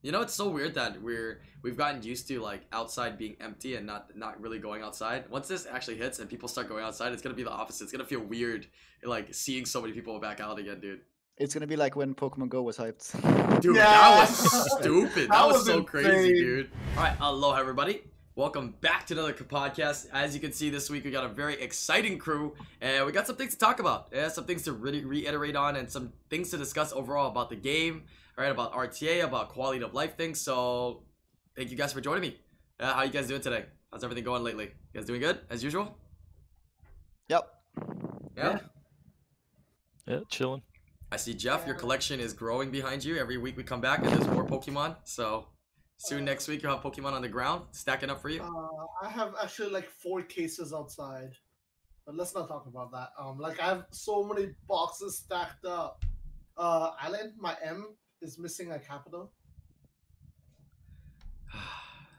You know, it's so weird that we've gotten used to like outside being empty and not really going outside. Once this actually hits and people start going outside, it's gonna be the opposite. It's gonna feel weird, like seeing so many people back out again, dude. It's gonna be like when Pokemon Go was hyped. Dude, Yeah. that was stupid. That was so was crazy, insane. dude. All right, aloha everybody. Welcome back to another podcast. As you can see, this week we got a very exciting crew, and we got some things to talk about. Yeah, some things to really reiterate on, and some things to discuss overall about the game, right? About RTA, about quality of life things. So, thank you guys for joining me. How you guys doing today? How's everything going lately? You guys doing good as usual? Yep. Yeah. Yeah, chilling. I see Jeff. Your collection is growing behind you. Every week we come back and there's more Pokemon. So soon next week you'll have Pokemon on the ground stacking up for you. I have actually like 4 cases outside, but let's not talk about that. Like I have so many boxes stacked up. Island, my M is missing a capital.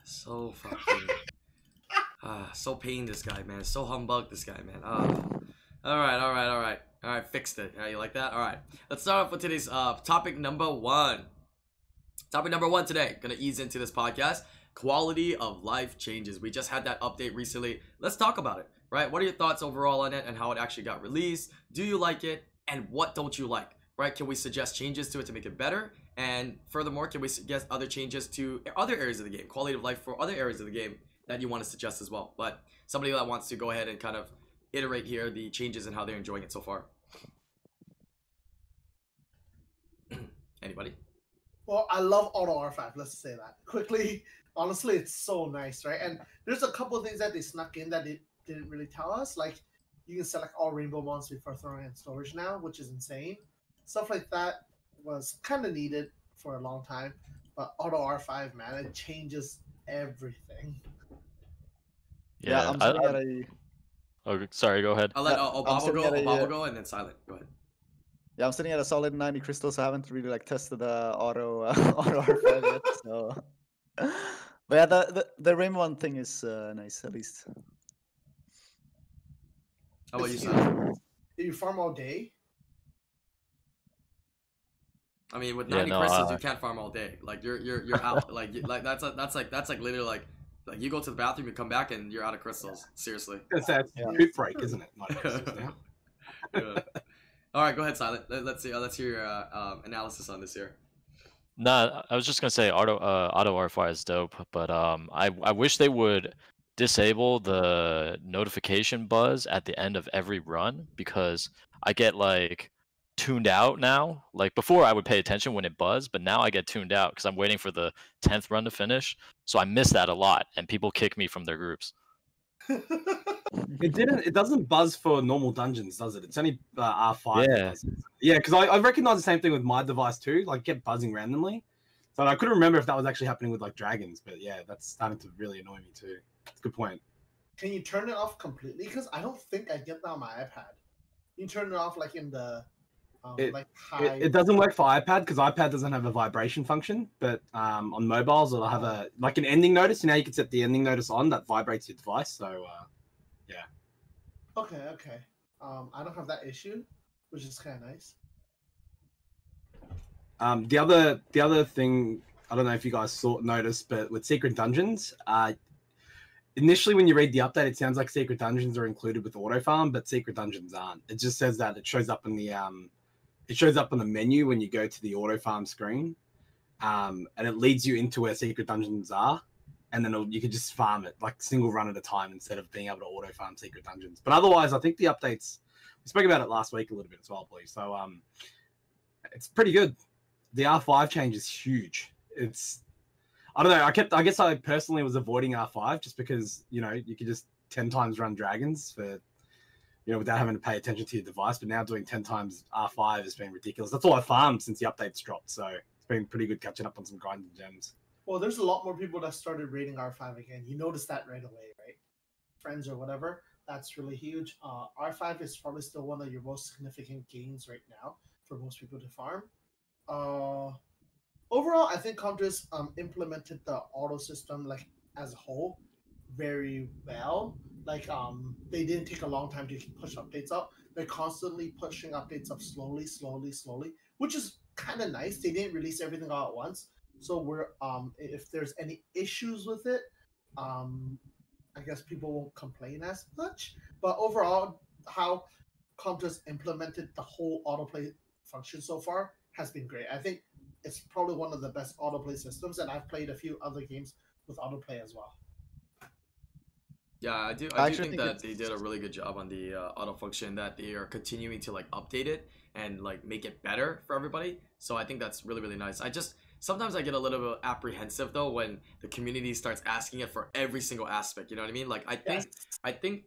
So fucking so pain this guy, man. So humbug this guy, man. All right, fixed it. You like that? All right, let's start off with today's topic number one. Topic number one today, gonna ease into this podcast. Quality of life changes. We just had that update recently. Let's talk about it, right? What are your thoughts overall on it and how it actually got released? Do you like it? And what don't you like, right? Can we suggest changes to it to make it better? And furthermore, can we suggest other changes to other areas of the game, quality of life for other areas of the game that you want to suggest as well? But somebody that wants to go ahead and kind of iterate here the changes and how they're enjoying it so far. Anybody? Well, I love Auto R5. Let's say that quickly. Honestly, it's so nice, right? And there's a couple of things that they snuck in that they didn't really tell us. Like you can select all rainbow mons before throwing in storage now, which is insane. Stuff like that was kind of needed for a long time. But Auto R5, man, it changes everything. Yeah, I'm sitting at a. Oh, sorry, go ahead. I'll let I'm Obama sitting go, at a, Obama go, and then Sylent. Go ahead. Yeah, I'm sitting at a solid 90 crystals. So I haven't really like tested the auto auto R5 yet. So, but yeah, the rainbow one thing is nice at least. How about you, It's Sylent? huge. You farm all day. I mean, with Yeah, 90 no, crystals, you can't farm all day. Like you're out. like that's like literally like you go to the bathroom, you come back, and you're out of crystals. Seriously. That's Yeah. poop break, isn't it? Not now. Yeah. All right, go ahead, Sylent. Let's hear your analysis on this here. Nah, I was just gonna say auto R5 is dope, but I wish they would disable the notification buzz at the end of every run, because I get like tuned out now. Like before I would pay attention when it buzzed, but now I get tuned out because I'm waiting for the 10th run to finish. So I miss that a lot, and people kick me from their groups. It doesn't buzz for normal dungeons, does it? It's only R5. Yeah. That does it. Yeah, because I recognize the same thing with my device too. Like, kept buzzing randomly. So I couldn't remember if that was actually happening with like dragons, but yeah, that's starting to really annoy me too. It's a good point. Can you turn it off completely? Because I don't think I get that on my iPad. You can turn it off like in the like high. It doesn't work for iPad because iPad doesn't have a vibration function, but on mobiles it'll have a like an ending notice. You know, you can set the ending notice on that vibrates your device. So yeah. Okay. I don't have that issue, which is kind of nice. The other thing, I don't know if you guys noticed, but with Secret Dungeons, initially when you read the update, it sounds like Secret Dungeons are included with Auto Farm, but Secret Dungeons aren't. It just says that it shows up in the menu when you go to the Auto Farm screen, and it leads you into where Secret Dungeons are, and then you can just farm it like single run at a time instead of being able to Auto Farm Secret Dungeons. But otherwise, I think the updates. We spoke about it last week a little bit as well, please. So it's pretty good. The R5 change is huge. I don't know. I guess I personally was avoiding R5 just because, you know, you could just 10 times run dragons for, you know, without having to pay attention to your device. But now doing 10 times R5 has been ridiculous. That's all I farmed since the updates dropped. So it's been pretty good catching up on some grinding gems. Well, there's a lot more people that started rating R5 again. You notice that right away, right? Friends or whatever. That's really huge. R5 is probably still one of your most significant gains right now for most people to farm. Overall, I think Comdress implemented the auto system like as a whole very well. Like they didn't take a long time to push updates up. They're constantly pushing updates up slowly, which is kind of nice. They didn't release everything all at once. So we're if there's any issues with it, I guess people won't complain as much. But overall, how Comp implemented the whole autoplay function so far has been great. I think it's probably one of the best autoplay systems, and I've played a few other games with autoplay as well. Yeah, I do. I do think that they did a really good job on the auto function. That they are continuing to like update it and like make it better for everybody. So I think that's really really nice. I just sometimes I get a little bit apprehensive though when the community starts asking it for every single aspect. You know what I mean? Like I think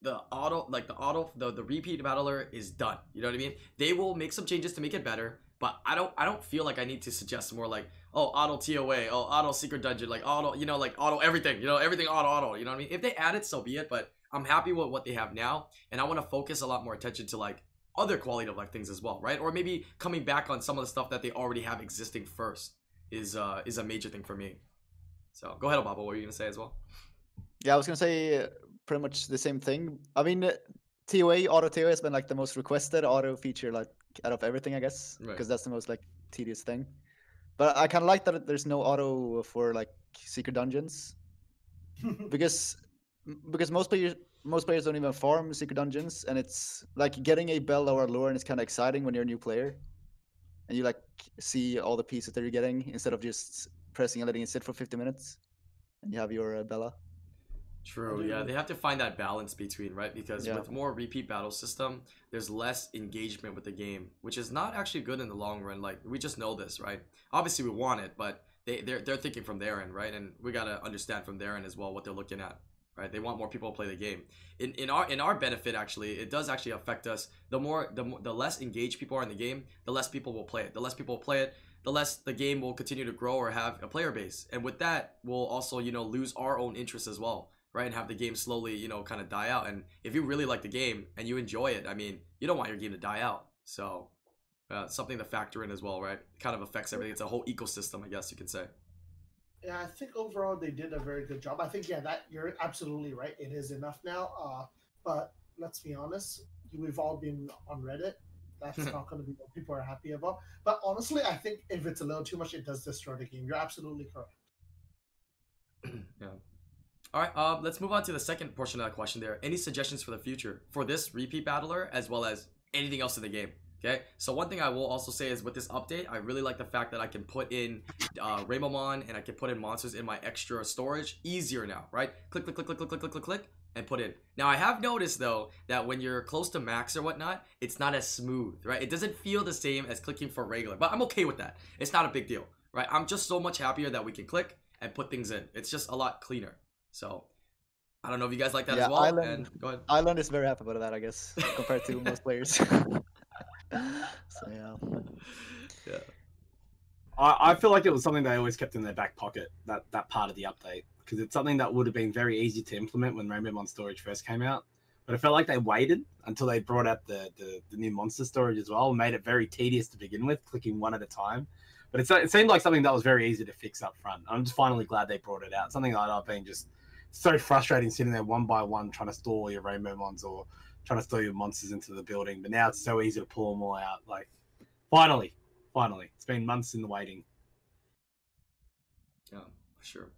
the repeat battler is done. You know what I mean? They will make some changes to make it better, but I don't feel like I need to suggest more like, oh, auto TOA, oh, auto secret dungeon, like auto, you know, like auto everything, you know, everything auto, you know what I mean? If they add it, so be it, but I'm happy with what they have now, and I want to focus a lot more attention to like other quality of life things as well, right? Or maybe coming back on some of the stuff that they already have existing first is a major thing for me. So go ahead, Obaba, what were you gonna say as well? Yeah, I was gonna say pretty much the same thing. I mean, TOA, auto TOA has been like the most requested auto feature like out of everything, I guess, because that's the most like tedious thing. But I kind of like that there's no auto for like secret dungeons, because most players don't even farm secret dungeons, and it's like getting a bell or a lure, and it's kind of exciting when you're a new player, and you like see all the pieces that you're getting instead of just pressing and letting it sit for 50 minutes, and you have your Bella. True, yeah, they have to find that balance between, right? Because with more repeat battle system, there's less engagement with the game, which is not actually good in the long run. Like, we just know this, right? Obviously, we want it, but they're thinking from their end, right? And we gotta understand from their end as well what they're looking at, right? They want more people to play the game. In our benefit, actually, it does actually affect us. The less engaged people are in the game, the less people will play it. The less people play it, the less the game will continue to grow or have a player base. And with that, we'll also, you know, lose our own interest as well, right? And have the game slowly, you know, kind of die out. And if you really like the game and you enjoy it, I mean, you don't want your game to die out. So something to factor in as well, right? It kind of affects everything. It's a whole ecosystem, I guess you can say. Yeah, I think overall they did a very good job. I think that you're absolutely right. It is enough now. But let's be honest, we've all been on Reddit. That's not going to be what people are happy about. But honestly, I think if it's a little too much, it does destroy the game. You're absolutely correct. Yeah. All right, let's move on to the second portion of that question there. Any suggestions for the future for this repeat battler as well as anything else in the game? Okay, so one thing I will also say is with this update, I really like the fact that I can put in Rainbowmon and I can put in monsters in my extra storage easier now, right? Click, click, click, click, click, click, click, click, click, and put in. Now, I have noticed, though, that when you're close to max or whatnot, it's not as smooth, right? It doesn't feel the same as clicking for regular, but I'm okay with that. It's not a big deal, right? I'm just so much happier that we can click and put things in. It's just a lot cleaner. So, I don't know if you guys like that as well. And go ahead. Island is very happy about that, I guess, compared to most players. So yeah. I feel like it was something they always kept in their back pocket, that part of the update, because it's something that would have been very easy to implement when Rainbowmon storage first came out. But I felt like they waited until they brought out the new monster storage as well, and made it very tedious to begin with, clicking one at a time. But it seemed like something that was very easy to fix up front. I'm just finally glad they brought it out. Something that I've been just so frustrating sitting there one by one trying to store all your Rainbowmons or trying to store your monsters into the building. But now it's so easy to pull them all out. Like, finally. It's been months in the waiting. Yeah, for sure.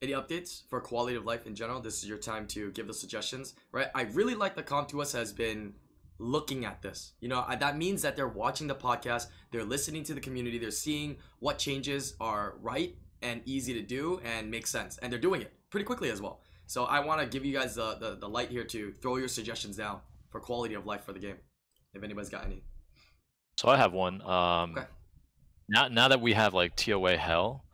Any updates for quality of life in general? This is your time to give the suggestions, right? I really like the Comp2us has been looking at this. You know, that means that they're watching the podcast, they're listening to the community, they're seeing what changes are right and easy to do and make sense, and they're doing it pretty quickly as well. So I want to give you guys the light here to throw your suggestions down for quality of life for the game, if anybody's got any. So I have one. Okay. Now that we have like TOA Hell,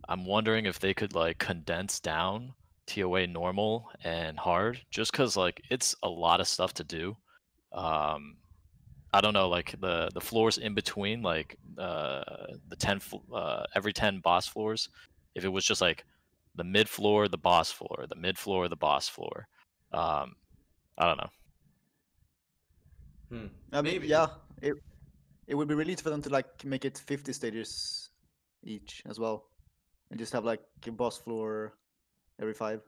I'm wondering if they could like condense down TOA normal and hard, just because like it's a lot of stuff to do. I don't know, like the floors in between, like the 10 every 10 boss floors, if it was just like the mid floor, the boss floor, the mid floor, the boss floor. I don't know. I mean, Maybe. yeah, it would be really easy for them to like make it 50 stages each as well, and just have like a boss floor every 5,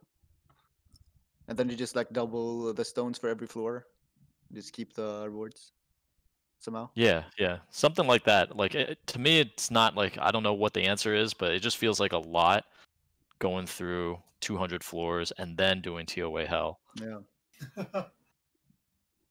and then you just like double the stones for every floor. Just keep the rewards. somehow. Yeah, something like that. Like to me, it's not like I don't know what the answer is, but it just feels like a lot going through 200 floors and then doing TOA hell. Yeah.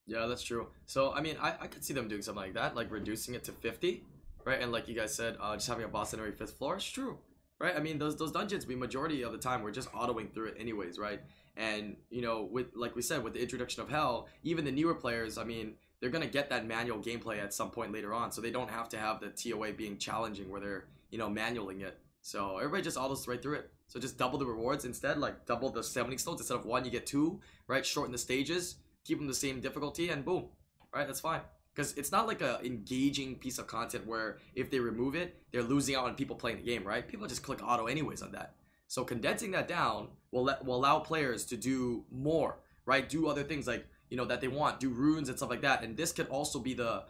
Yeah, that's true. So, I mean, I could see them doing something like that, like reducing it to 50, right? And like you guys said, just having a boss in every 5th floor. It's true, right? I mean, those dungeons, we majority of the time, we're just autoing through it anyways, right? And, you know, with, like we said, with the introduction of hell, even the newer players, I mean, they're going to get that manual gameplay at some point later on, so they don't have to have the TOA being challenging where they're, you know, manualing it. So everybody just autos right through it. So just double the rewards instead, like double the summoning stones. Instead of 1, you get 2, right? Shorten the stages, keep them the same difficulty, and boom, right? That's fine. Because it's not like a engaging piece of content where if they remove it, they're losing out on people playing the game, right? People just click auto anyways on that. So condensing that down will allow players to do more, right? Do other things like, you know, that they want, do runes and stuff like that. And this could also be the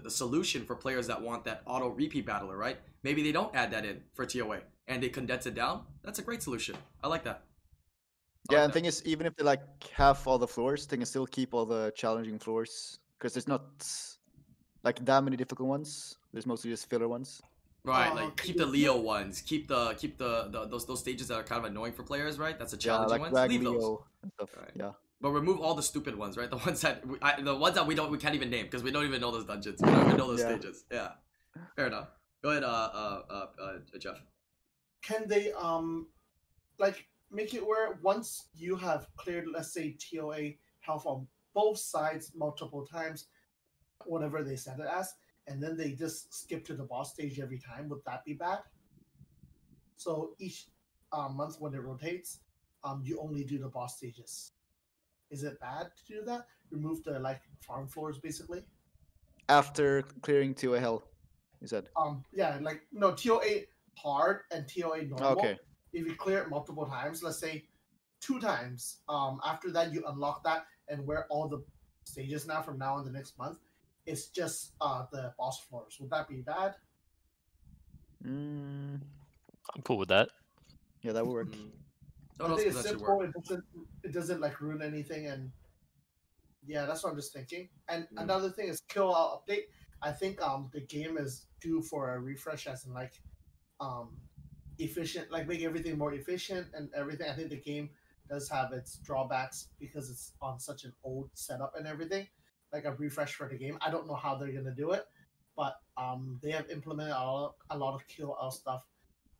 solution for players that want that auto repeat battler, right? Maybe they don't add that in for TOA and they condense it down. That's a great solution. I like that. Yeah, and the thing is, even if they like have all the floors, they can still keep all the challenging floors because there's not like that many difficult ones. There's mostly just filler ones. Right, like keep the Leo ones, keep those stages that are kind of annoying for players, right? That's the challenging like ones. Leave Leo those. and stuff. Right. Yeah. But remove all the stupid ones, right? The ones that we can't even name because we don't even know those dungeons. We don't even know those stages. Yeah, fair enough. Go ahead, Jeff. Can they like make it where once you have cleared, let's say, TOA health on both sides multiple times, whatever they set it as, and then they just skip to the boss stage every time? Would that be bad? So each month when it rotates, you only do the boss stages. Is it bad to do that? Remove the like farm floors basically. After clearing TOA hell, you said. Yeah, like no, TOA hard and TOA normal. Okay. If you clear it multiple times, let's say 2 times, after that you unlock that, and where all the stages now from now on the next month, it's just the boss floors. Would that be bad? Mm, I'm cool with that. yeah, that would work. I think it's simple. It doesn't like ruin anything, and yeah, that's what I'm just thinking. And another thing is QOL update. I think the game is due for a refresh, as in like efficient, like make everything more efficient and everything. I think the game does have its drawbacks because it's on such an old setup and everything. Like a refresh for the game. I don't know how they're gonna do it, but they have implemented a lot of QOL stuff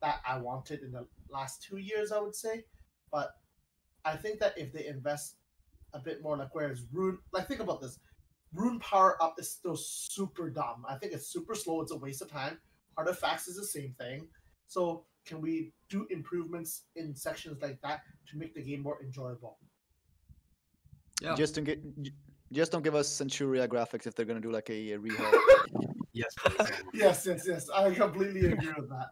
that I wanted in the last 2 years, I would say. But I think that if they invest a bit more, like whereas Rune, like think about this, Rune power up is still super dumb. I think it's super slow. It's a waste of time. Artifacts is the same thing. So can we do improvements in sections like that to make the game more enjoyable? Yeah. Just don't give us Centuria graphics if they're gonna do like a rehaul. Yes. yes. I completely agree with that.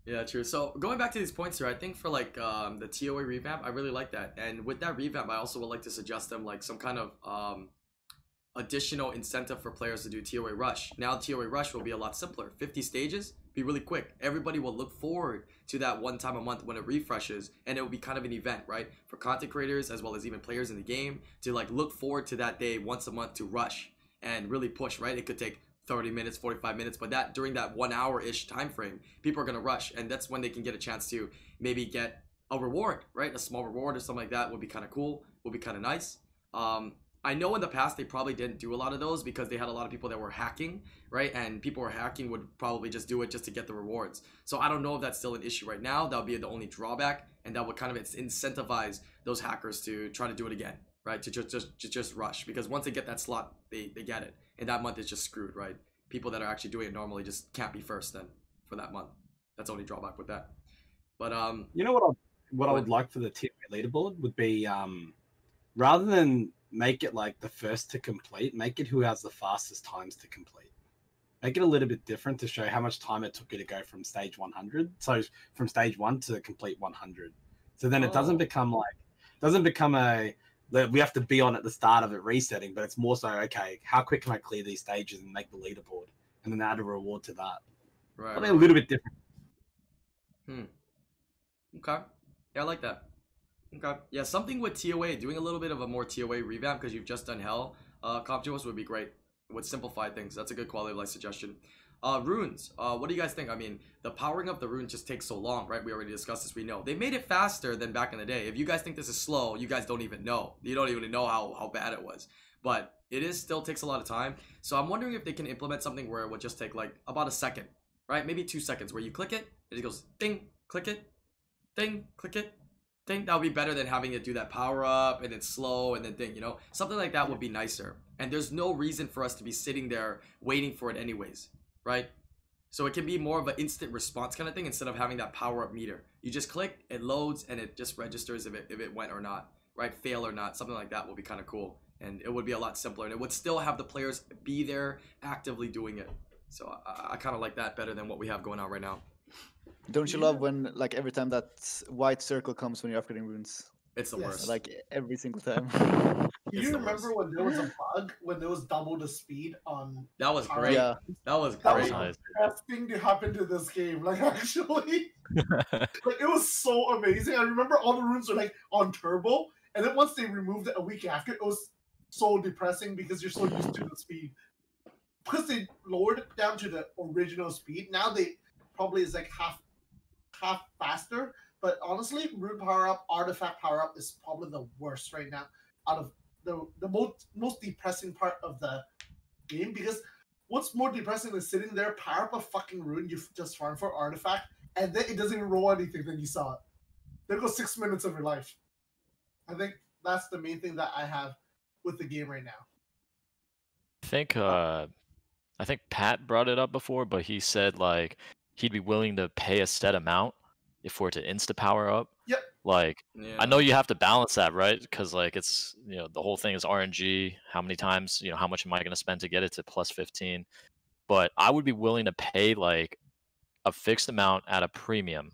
Yeah, true. So going back to these points here, I think for like the TOA revamp, I really like that. And with that revamp, I also would like to suggest them like some kind of additional incentive for players to do TOA Rush. Now TOA Rush will be a lot simpler. 50 stages, be really quick. Everybody will look forward to that one time a month when it refreshes, and it will be kind of an event, right? For content creators as well as even players in the game to like look forward to that day once a month to rush and really push, right? It could take 30 minutes, 45 minutes, but that during that 1 hour-ish time frame, people are going to rush, and that's when they can get a chance to maybe get a reward, right? A small reward or something like that would be kind of cool, would be kind of nice. I know in the past they probably didn't do a lot of those because they had a lot of people that were hacking, right? And people who were hacking would probably just do it just to get the rewards. So I don't know if that's still an issue right now. That would be the only drawback, and that would kind of incentivize those hackers to try to do it again, right? To just rush, because once they get that slot, they get it. And that month is just screwed, right? People that are actually doing it normally just can't be first then for that month. That's the only drawback with that. But you know what I would like for the TOA leaderboard would be rather than make it like the first to complete, make it who has the fastest times to complete. Make it a little bit different to show how much time it took you to go from stage 100. So from stage 1 to complete 100. So then it doesn't become a we have to be on at the start of it resetting, but it's more so, okay, how quick can I clear these stages and make the leaderboard, and then add a reward to that. Right. I mean, a little bit different. Okay. Yeah, I like that. Okay. Yeah, something with TOA, doing a little bit of a more TOA revamp because you've just done Hell, Comptuous would be great. would simplify things. That's a good quality of life suggestion. Runes. What do you guys think? I mean, the powering of the runes just takes so long, right? We already discussed this. We know they made it faster than back in the day. If you guys think this is slow, you guys don't even know. You don't even know how bad it was. But it is still takes a lot of time. So I'm wondering if they can implement something where it would just take like about a second, right? Maybe 2 seconds, where you click it, it goes ding, click it, ding, click it, ding. That would be better than having it do that power up and it's slow and then ding. You know, something like that would be nicer. And there's no reason for us to be sitting there waiting for it anyways. Right? So it can be more of an instant response kind of thing instead of having that power up meter. You just click, it loads, and it just registers if it went or not, right? Fail or not, something like that will be kind of cool. And it would be a lot simpler, and it would still have the players be there actively doing it. So I kind of like that better than what we have going on right now. Don't you love when, like, every time that white circle comes when you're upgrading runes? It's the worst. Like, every single time. Do you remember when there was a bug when there was double the speed on? That was great. Yeah. That was That great. was the best thing to happen to this game. Like, actually, like, it was so amazing. I remember all the runes were like on turbo, and then once they removed it a week after, it was so depressing because you're so used to the speed. Because they lowered it down to the original speed, now they probably is like half faster. But honestly, rune power up, artifact power up is probably the worst right now out of the most depressing part of the game, because what's more depressing than sitting there, power up a fucking rune you just farmed for artifact, and then it doesn't even roll anything, then you saw it. There goes 6 minutes of your life. I think that's the main thing that I have with the game right now. I think Pat brought it up before, but he said like he'd be willing to pay a set amount for it to insta power up. Yep. Like, Yeah. I know you have to balance that, right? Because like it's, you know, the whole thing is RNG. How many times, you know, how much am I going to spend to get it to plus 15? But I would be willing to pay like a fixed amount at a premium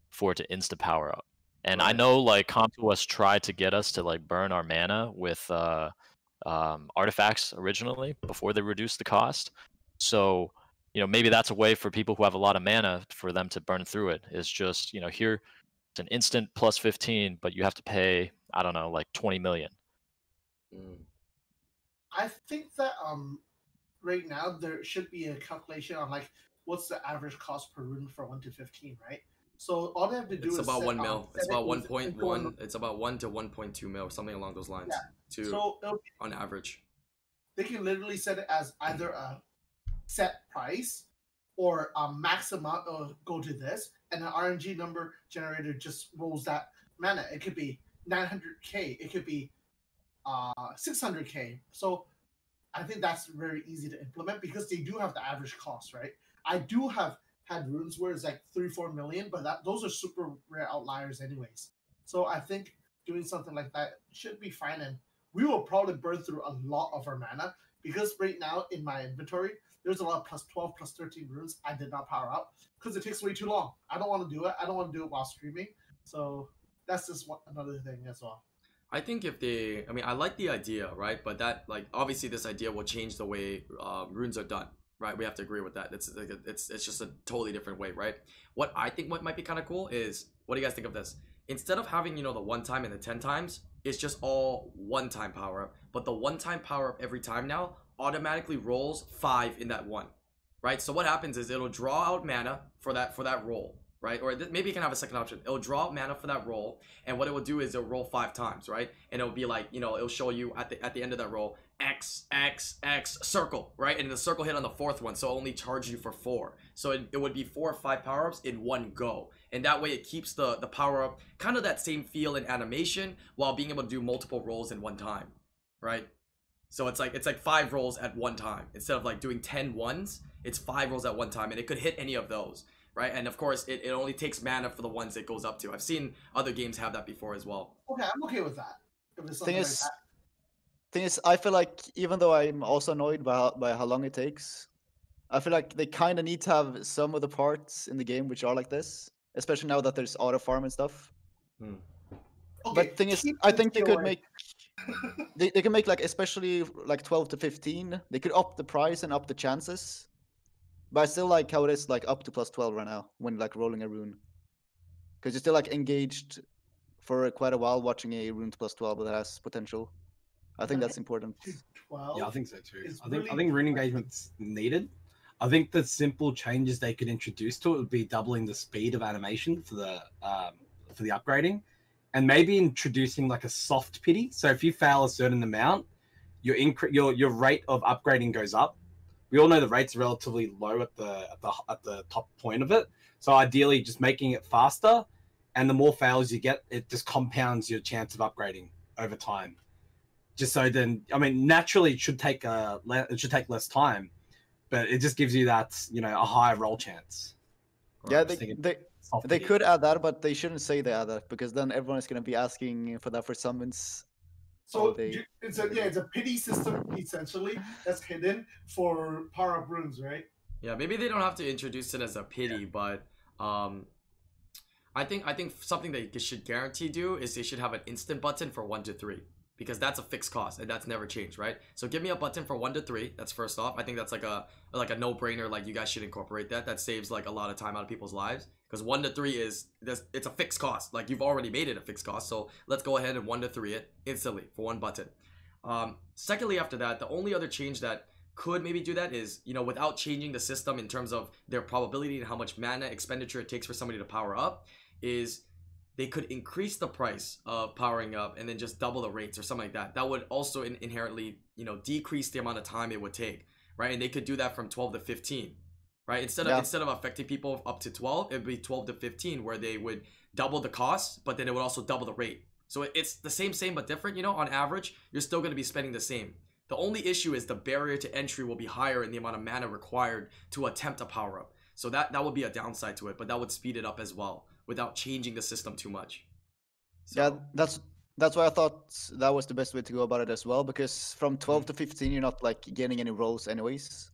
for it to insta power up. And I Right. know like CompuWest tried to get us to like burn our mana with artifacts originally before they reduced the cost. So, you know, maybe that's a way for people who have a lot of mana for them to burn through it. Is just, you know, here it's an instant plus 15, but you have to pay, I don't know, like 20 million. I think that right now there should be a calculation on like what's the average cost per rune for 1 to 15, right? So all they have to do It's is about set, 1 mil. It's set about it with- 1.1. It's about 1 to 1.2 mil, something along those lines. Yeah. To So it'll be, on average. they can literally set it as either a set price or a max amount of go to this, and an RNG number generator just rolls that mana. It could be 900k, it could be 600k. So I think that's very easy to implement because they do have the average cost, right? I do have had runes where it's like 3-4 million, but those are super rare outliers anyways. So I think doing something like that should be fine, and we will probably burn through a lot of our mana because right now in my inventory there's a lot of plus 12, plus 13 runes I did not power up because it takes way too long. I don't want to do it. I don't want to do it while streaming. So that's just another thing as well. I think if they, I mean, I like the idea, right? But that, like, obviously this idea will change the way runes are done, right? We have to agree with that. It's like it's just a totally different way, right? What I think what might be kind of cool is, what do you guys think of this? Instead of having, you know, the 1 time and the 10 times, it's just all 1 time power up. But the 1 time power up every time now automatically rolls 5 in that 1, right? So what happens is it'll draw out mana for that roll, right? Or maybe you can have a second option. It'll draw out mana for that roll, and what it will do is it'll roll 5 times, right? And it'll be like, you know, it'll show you at the end of that roll X circle, right? And the circle hit on the 4th one, so it'll only charge you for 4. So it would be 4 or 5 power-ups in one go, and that way it keeps the power-up kind of that same feel and animation while being able to do multiple rolls in one time, right? So it's like 5 rolls at one time instead of like doing 10 ones. It's 5 rolls at one time, and it could hit any of those, right? And of course, it only takes mana for the ones it goes up to. I've seen other games have that before as well. Okay, I'm okay with that. If it's something Thing is, I feel like even though I'm also annoyed by how long it takes, I feel like they kind of need to have some of the parts in the game which are like this, especially now that there's auto farm and stuff. Okay, But thing is, keep I this think they could QOL. make they can make like especially like 12 to 15. They could up the price and up the chances. But I still like how it is like up to plus 12 right now when like rolling a rune. Because you're still like engaged for quite a while watching a rune to plus 12 that has potential. I think that's important. 12. Yeah, I think so too. It's I think really rune engagement's needed. I think the simple changes they could introduce to it would be doubling the speed of animation for the upgrading, and maybe introducing like a soft pity. So if you fail a certain amount, your rate of upgrading goes up. We all know the rate's relatively low at the top point of it. So ideally, just making it faster, and the more fails you get, it just compounds your chance of upgrading over time. Just so then, I mean, naturally it should take less time, but it just gives you that, you know, a higher roll chance. Yeah, Right. they could add that, but they shouldn't say they add that, because then everyone is going to be asking for that for summons. So it's a pity system essentially that's hidden for power up runes, right? Yeah, maybe they don't have to introduce it as a pity, but I think something they should guarantee do is they should have an instant button for 1 to 3. Because that's a fixed cost and that's never changed, right? So give me a button for 1 to 3. That's first off. I think that's like a no-brainer. Like, you guys should incorporate that. That saves like a lot of time out of people's lives. Because 1 to 3 it's a fixed cost. Like, you've already made it a fixed cost. So let's go ahead and 1 to 3 it instantly for 1 button. Secondly, after that, the only other change that could maybe do that is, you know, without changing the system in terms of their probability and how much mana expenditure it takes for somebody to power up, is they could increase the price of powering up and then just double the rates or something like that. That would also inherently, you know, decrease the amount of time it would take, right? And they could do that from 12 to 15, right? Instead of affecting people up to 12, it would be 12 to 15, where they would double the cost, but then it would also double the rate. So it's the same but different, you know. On average, you're still going to be spending the same. The only issue is the barrier to entry will be higher in the amount of mana required to attempt a power up. So that would be a downside to it, but that would speed it up as well, without changing the system too much. So. Yeah, that's why I thought that was the best way to go about it as well, because from 12 to 15 you're not like getting any rolls anyways.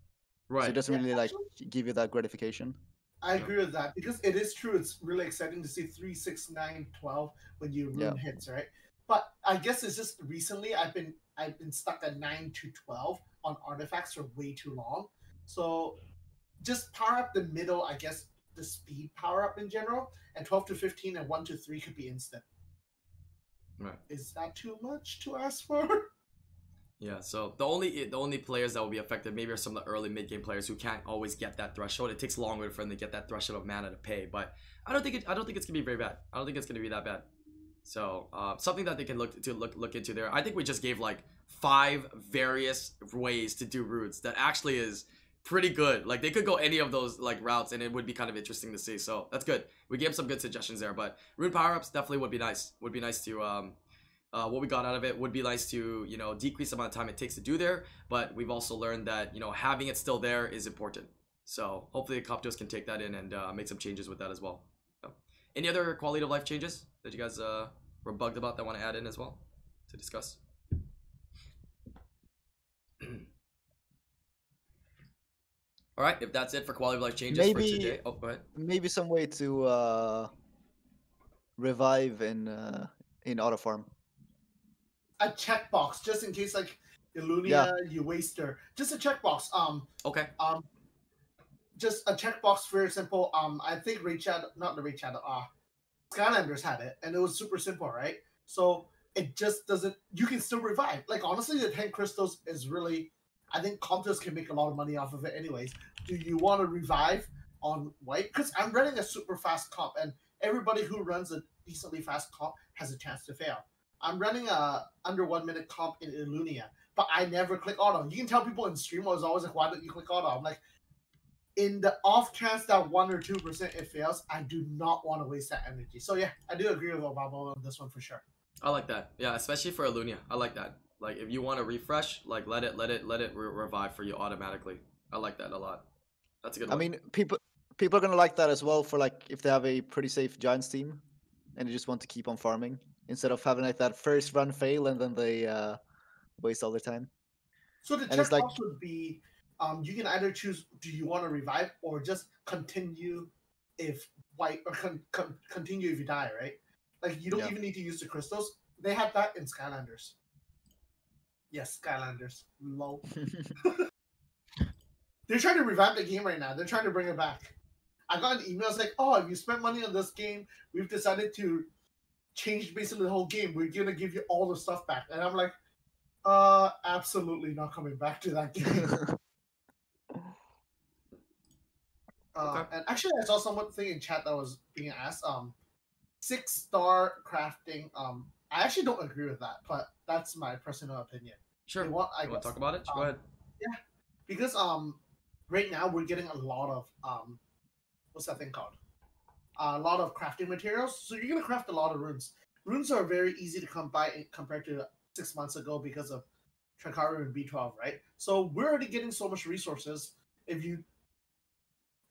Right. So it doesn't really like give you that gratification. I agree with that, because it is true. It's really exciting to see 3, 6, 9, 12 when you rune hits, right? But I guess it's just recently I've been stuck at 9 to 12 on artifacts for way too long. So just power up the middle, I guess, the speed power up in general, and 12 to 15 and 1 to 3 could be instant. Right. Is that too much to ask for? Yeah, so the only players that will be affected maybe are some of the early mid-game players who can't always get that threshold. It takes longer for them to get that threshold of mana to pay, but I don't think it's gonna be very bad. I don't think it's gonna be that bad. So something that they can look into there. I think we just gave like 5 various ways to do routes that actually is pretty good. Like, they could go any of those like routes and it would be kind of interesting to see. So that's good. We gave some good suggestions there, but rune power-ups definitely would be nice. Would be nice to what we got out of it would be nice to, you know, decrease the amount of time it takes to do there, but we've also learned that, you know, having it still there is important. So hopefully the Coptos can take that in and make some changes with that as well. So, any other quality of life changes that you guys were bugged about that want to add in as well to discuss? All right, if that's it for quality of life changes for today. Oh, go ahead. Maybe some way to revive in auto farm. A checkbox, just in case, like Illunia, you waste her. Just a checkbox. Okay. Just a checkbox, very simple. I think Skylanders had it, and it was super simple, right? So it just doesn't. You can still revive. Like, honestly, the 10 crystals is really. I think Comptos can make a lot of money off of it, anyways. Do you want to revive on white? Because I'm running a super fast comp, and everybody who runs a decently fast comp has a chance to fail. I'm running a under 1 minute comp in Illunia, but I never click auto. You can tell people in stream, I was always like, why don't you click auto? I'm like, in the off chance that 1 or 2% it fails, I do not want to waste that energy. So yeah, I do agree with Obama on this one for sure. I like that. Yeah, especially for Illunia. I like that. Like, if you want to refresh, like let it revive for you automatically. I like that a lot. That's a good one. I mean, people are gonna like that as well for like if they have a pretty safe Giants team and they just want to keep on farming instead of having like that first run fail and then they waste all their time. So the checkbox would be, you can either choose, do you want to revive or just continue if white or continue if you die, right? Like, you don't even need to use the crystals. They have that in Skylanders. Yes, Skylanders. Lol. They're trying to revamp the game right now. They're trying to bring it back. I got an email like, oh, if you spent money on this game, we've decided to change basically the whole game. We're going to give you all the stuff back. And I'm like, Absolutely not coming back to that game. Okay. And actually, I saw someone thing in chat that was being asked. 6-star crafting. I actually don't agree with that, but that's my personal opinion. Sure. You want to talk about it? Go ahead. Yeah, because right now we're getting a lot of what's that thing called? A lot of crafting materials. So you're gonna craft a lot of runes. Runes are very easy to come by compared to 6 months ago because of Trakaru and B12, right? So we're already getting so much resources. If you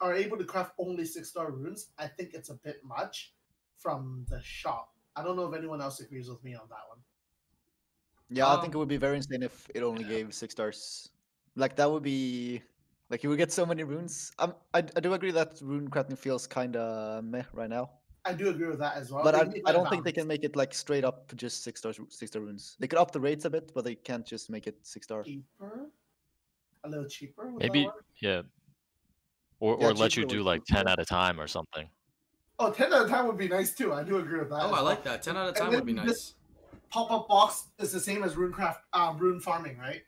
are able to craft only 6-star runes, I think it's a bit much from the shop. I don't know if anyone else agrees with me on that one. Yeah, I think it would be very insane if it only gave 6 stars. Like that would be like you would get so many runes. I do agree that rune crafting feels kind of meh right now. I do agree with that as well. But I don't think they can make it like straight up just 6 star runes. They could up the rates a bit, but they can't just make it 6 star. Cheaper, a little cheaper. Maybe, yeah. Or let you do like 10 at a time or something. Oh, 10 at a time would be nice too. I do agree with that. Oh, I like that. 10 at a time would be nice. Pop-up box is the same as rune farming, right?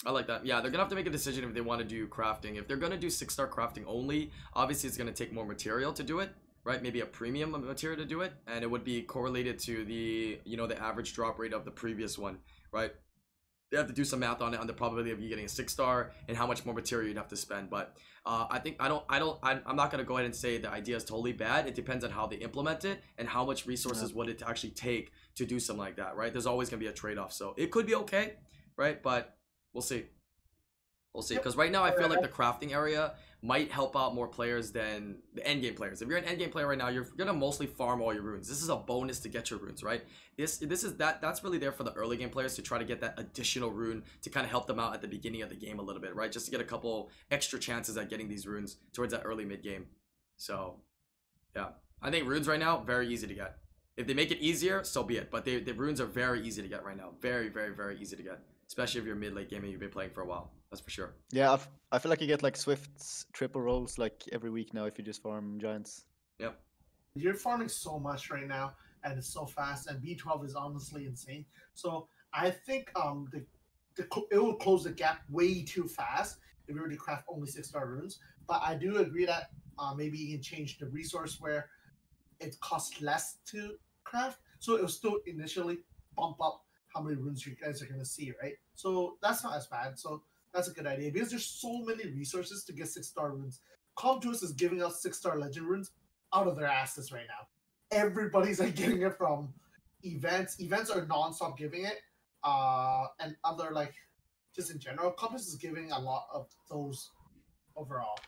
I like that. Yeah, they're gonna have to make a decision if they want to do crafting. If they're gonna do 6-star crafting only, obviously it's gonna take more material to do it, right? Maybe a premium material to do it, and it would be correlated to the, you know, the average drop rate of the previous one, right? They have to do some math on it, on the probability of you getting a 6-star and how much more material you'd have to spend. But I'm not gonna go ahead and say the idea is totally bad. It depends on how they implement it and how much resources would it actually take to do something like that, right? There's always gonna be a trade-off. So it could be okay, right? But we'll see. We'll see. Because right now I feel like the crafting area might help out more players than the endgame players. If you're an endgame player right now, you're gonna mostly farm all your runes. This is a bonus to get your runes, right? That's really there for the early game players to try to get that additional rune to kind of help them out at the beginning of the game a little bit, right? Just to get a couple extra chances at getting these runes towards that early mid game. So yeah, I think runes right now very easy to get. If they make it easier, so be it. But the runes are very easy to get right now. Very, very, very easy to get. Especially if you're mid-late game and you've been playing for a while. That's for sure. Yeah, I feel like you get like Swift's triple rolls like every week now if you just farm giants. Yep. You're farming so much right now, and it's so fast, and B12 is honestly insane. So I think it will close the gap way too fast if we were to craft only 6-star runes. But I do agree that maybe you can change the resource where it costs less to craft, so it'll still initially bump up how many runes you guys are going to see, right? So that's not as bad. So that's a good idea because there's so many resources to get 6-star runes. Comp2us is giving us 6-star legend runes out of their asses right now. Everybody's like getting it from events. Events are non-stop giving it, and other like just in general. Comp2us is giving a lot of those overall.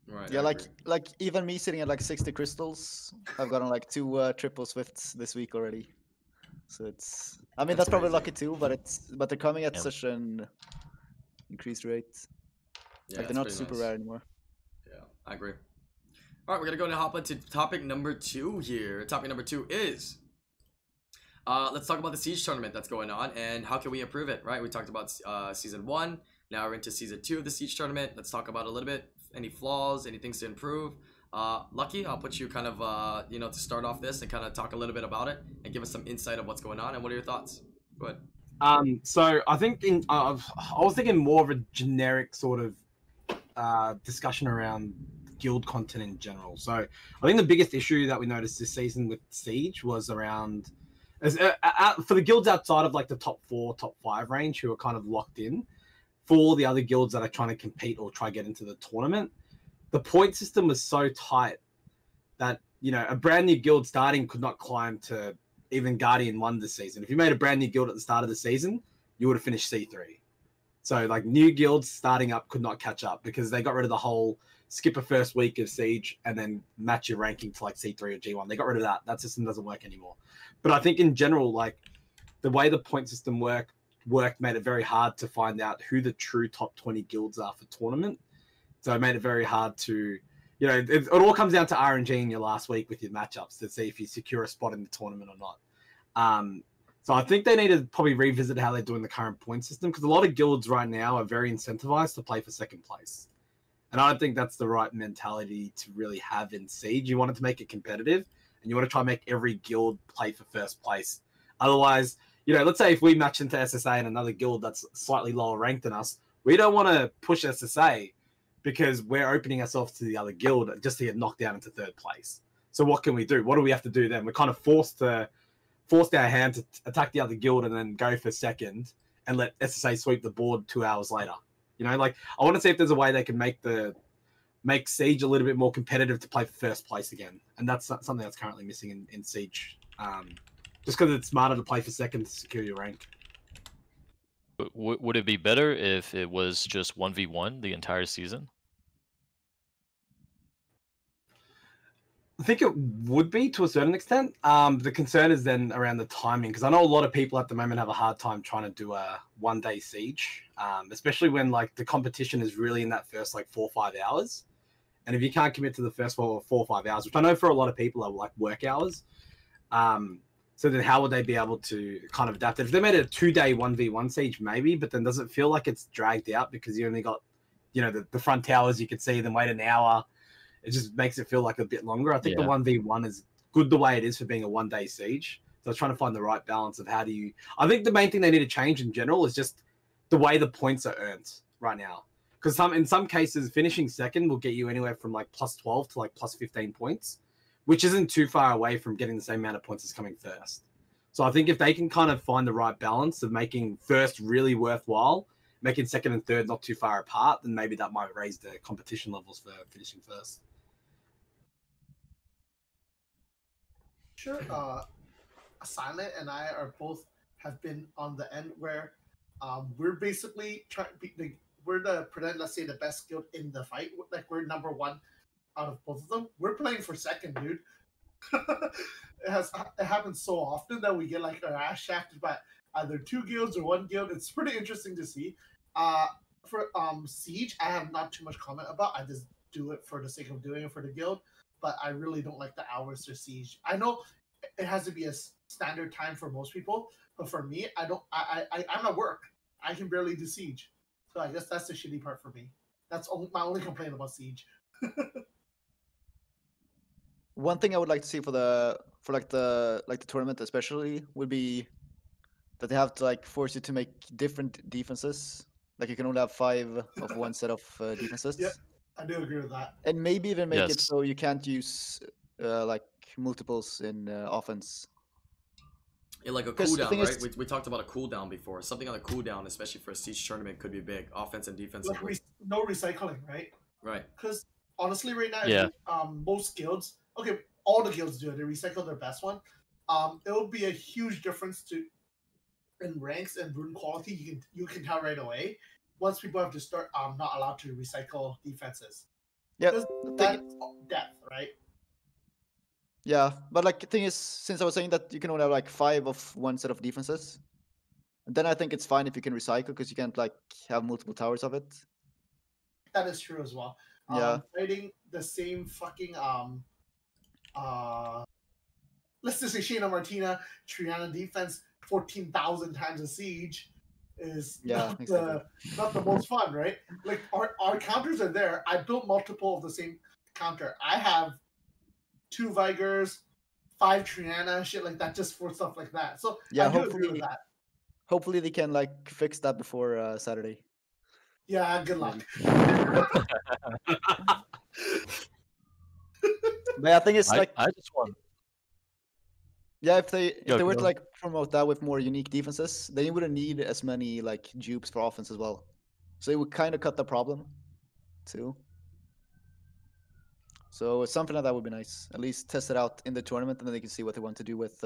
Right. Yeah, like even me sitting at like 60 crystals, I've gotten like 2 triple Swifts this week already. So it's, I mean, that's probably lucky too, but they're coming at such an increased rate. Yeah, like they're not super rare anymore. Yeah, I agree. All right, we're gonna hop into topic number 2 here. Topic number 2 is, let's talk about the Siege tournament that's going on and how can we improve it, right? We talked about season 1. Now we're into season 2 of the Siege tournament. Let's talk about it a little bit. Any flaws, any things to improve. Lucky, I'll put you kind of, to start off this and kind of talk a little bit about it and give us some insight of what's going on and what are your thoughts? Go ahead. So I think I was thinking more of a generic sort of discussion around guild content in general. So I think the biggest issue that we noticed this season with Siege was around for the guilds outside of like the top 4, top 5 range who are kind of locked in. For all the other guilds that are trying to compete or try to get into the tournament, the point system was so tight that, you know, a brand new guild starting could not climb to even Guardian 1 this season. If you made a brand new guild at the start of the season, you would have finished C3. So, like, new guilds starting up could not catch up because they got rid of the whole skip a first week of Siege and then match your ranking to, like, C3 or G1. They got rid of that. That system doesn't work anymore. But I think in general, like, the way the point system worked made it very hard to find out who the true top 20 guilds are for tournament. So it made it very hard to, you know, it all comes down to RNG in your last week with your matchups to see if you secure a spot in the tournament or not. So I think they need to probably revisit how they're doing the current point system because a lot of guilds right now are very incentivized to play for second place. And I don't think that's the right mentality to really have in Siege. You want it to make it competitive and you want to try and make every guild play for first place. Otherwise, you know, let's say if we match into SSA and another guild that's slightly lower ranked than us, we don't want to push SSA because we're opening ourselves to the other guild just to get knocked down into third place. So what can we do? What do we have to do then? We're kind of forced our hand to attack the other guild and then go for second and let SSA sweep the board 2 hours later. You know, like I want to see if there's a way they can make Siege a little bit more competitive to play for first place again. And that's something that's currently missing in Siege. Just because it's smarter to play for second to secure your rank. Would it be better if it was just 1v1 the entire season? I think it would be to a certain extent. The concern is then around the timing, because I know a lot of people at the moment have a hard time trying to do a one-day siege, especially when like the competition is really in that first like 4 or 5 hours. And if you can't commit to the first 4 or 5 hours, which I know for a lot of people are like work hours, so then how would they be able to kind of adapt it? If they made it a 2-day 1v1 siege, maybe, but then does it feel like it's dragged out because you only got, you know, the front towers you could see, then wait an hour. It just makes it feel like a bit longer. I think the 1v1 is good the way it is for being a one-day siege. So I was trying to find the right balance of how do you... I think the main thing they need to change in general is just the way the points are earned right now. Because in some cases, finishing second will get you anywhere from like plus 12 to like plus 15 points, which isn't too far away from getting the same amount of points as coming first. So I think if they can kind of find the right balance of making first really worthwhile, making second and third not too far apart, then maybe that might raise the competition levels for finishing first. Sure. Sylent and I are both have been on the end where we're basically we're let's say the best guild in the fight. Like we're number one out of both of them. We're playing for second, dude. It happens so often that we get like our ass shafted by either 2 guilds or 1 guild. It's pretty interesting to see. For Siege, I have not too much comment about. I just do it for the sake of doing it for the guild. But I really don't like the hours for Siege. I know it has to be a standard time for most people, but for me, I'm at work. I can barely do Siege, so I guess that's the shitty part for me. That's my only complaint about Siege. One thing I would like to see for the tournament especially would be that they have to like force you to make different defenses. Like you can only have 5 of one set of defenses. Yeah. I do agree with that. And maybe even make it so you can't use like multiples in offense. Yeah, like a cooldown, right? We talked about a cooldown before. Something on a cooldown, especially for a siege tournament, could be big. Offense and defense. Like no recycling, right? Right. Because honestly, right now, most guilds, okay, all the guilds do it. They recycle their best one. It will be a huge difference in ranks and rune quality. You can tell right away. Once people have to start not allowed to recycle defenses. Yeah, that's depth, right? Yeah, but like the thing is, since I was saying that you can only have like 5 of one set of defenses, then I think it's fine if you can recycle because you can't like have multiple towers of it. That is true as well. Yeah. Fighting the same fucking let's just say Shayna Martina Triana defense 14,000 times a siege is not the most fun, right? Like our counters are there. I built multiple of the same counter. I have 2 Vigors, 5 Triana, shit like that, just for stuff like that. So yeah, I do agree with that. Hopefully they can like fix that before Saturday. Yeah, good luck. But I think it's like I just want. Yeah, if they were to like promote that with more unique defenses, then you wouldn't need as many like dupes for offense as well. So it would kind of cut the problem too. So something like that would be nice. At least test it out in the tournament, and then they can see what they want to do with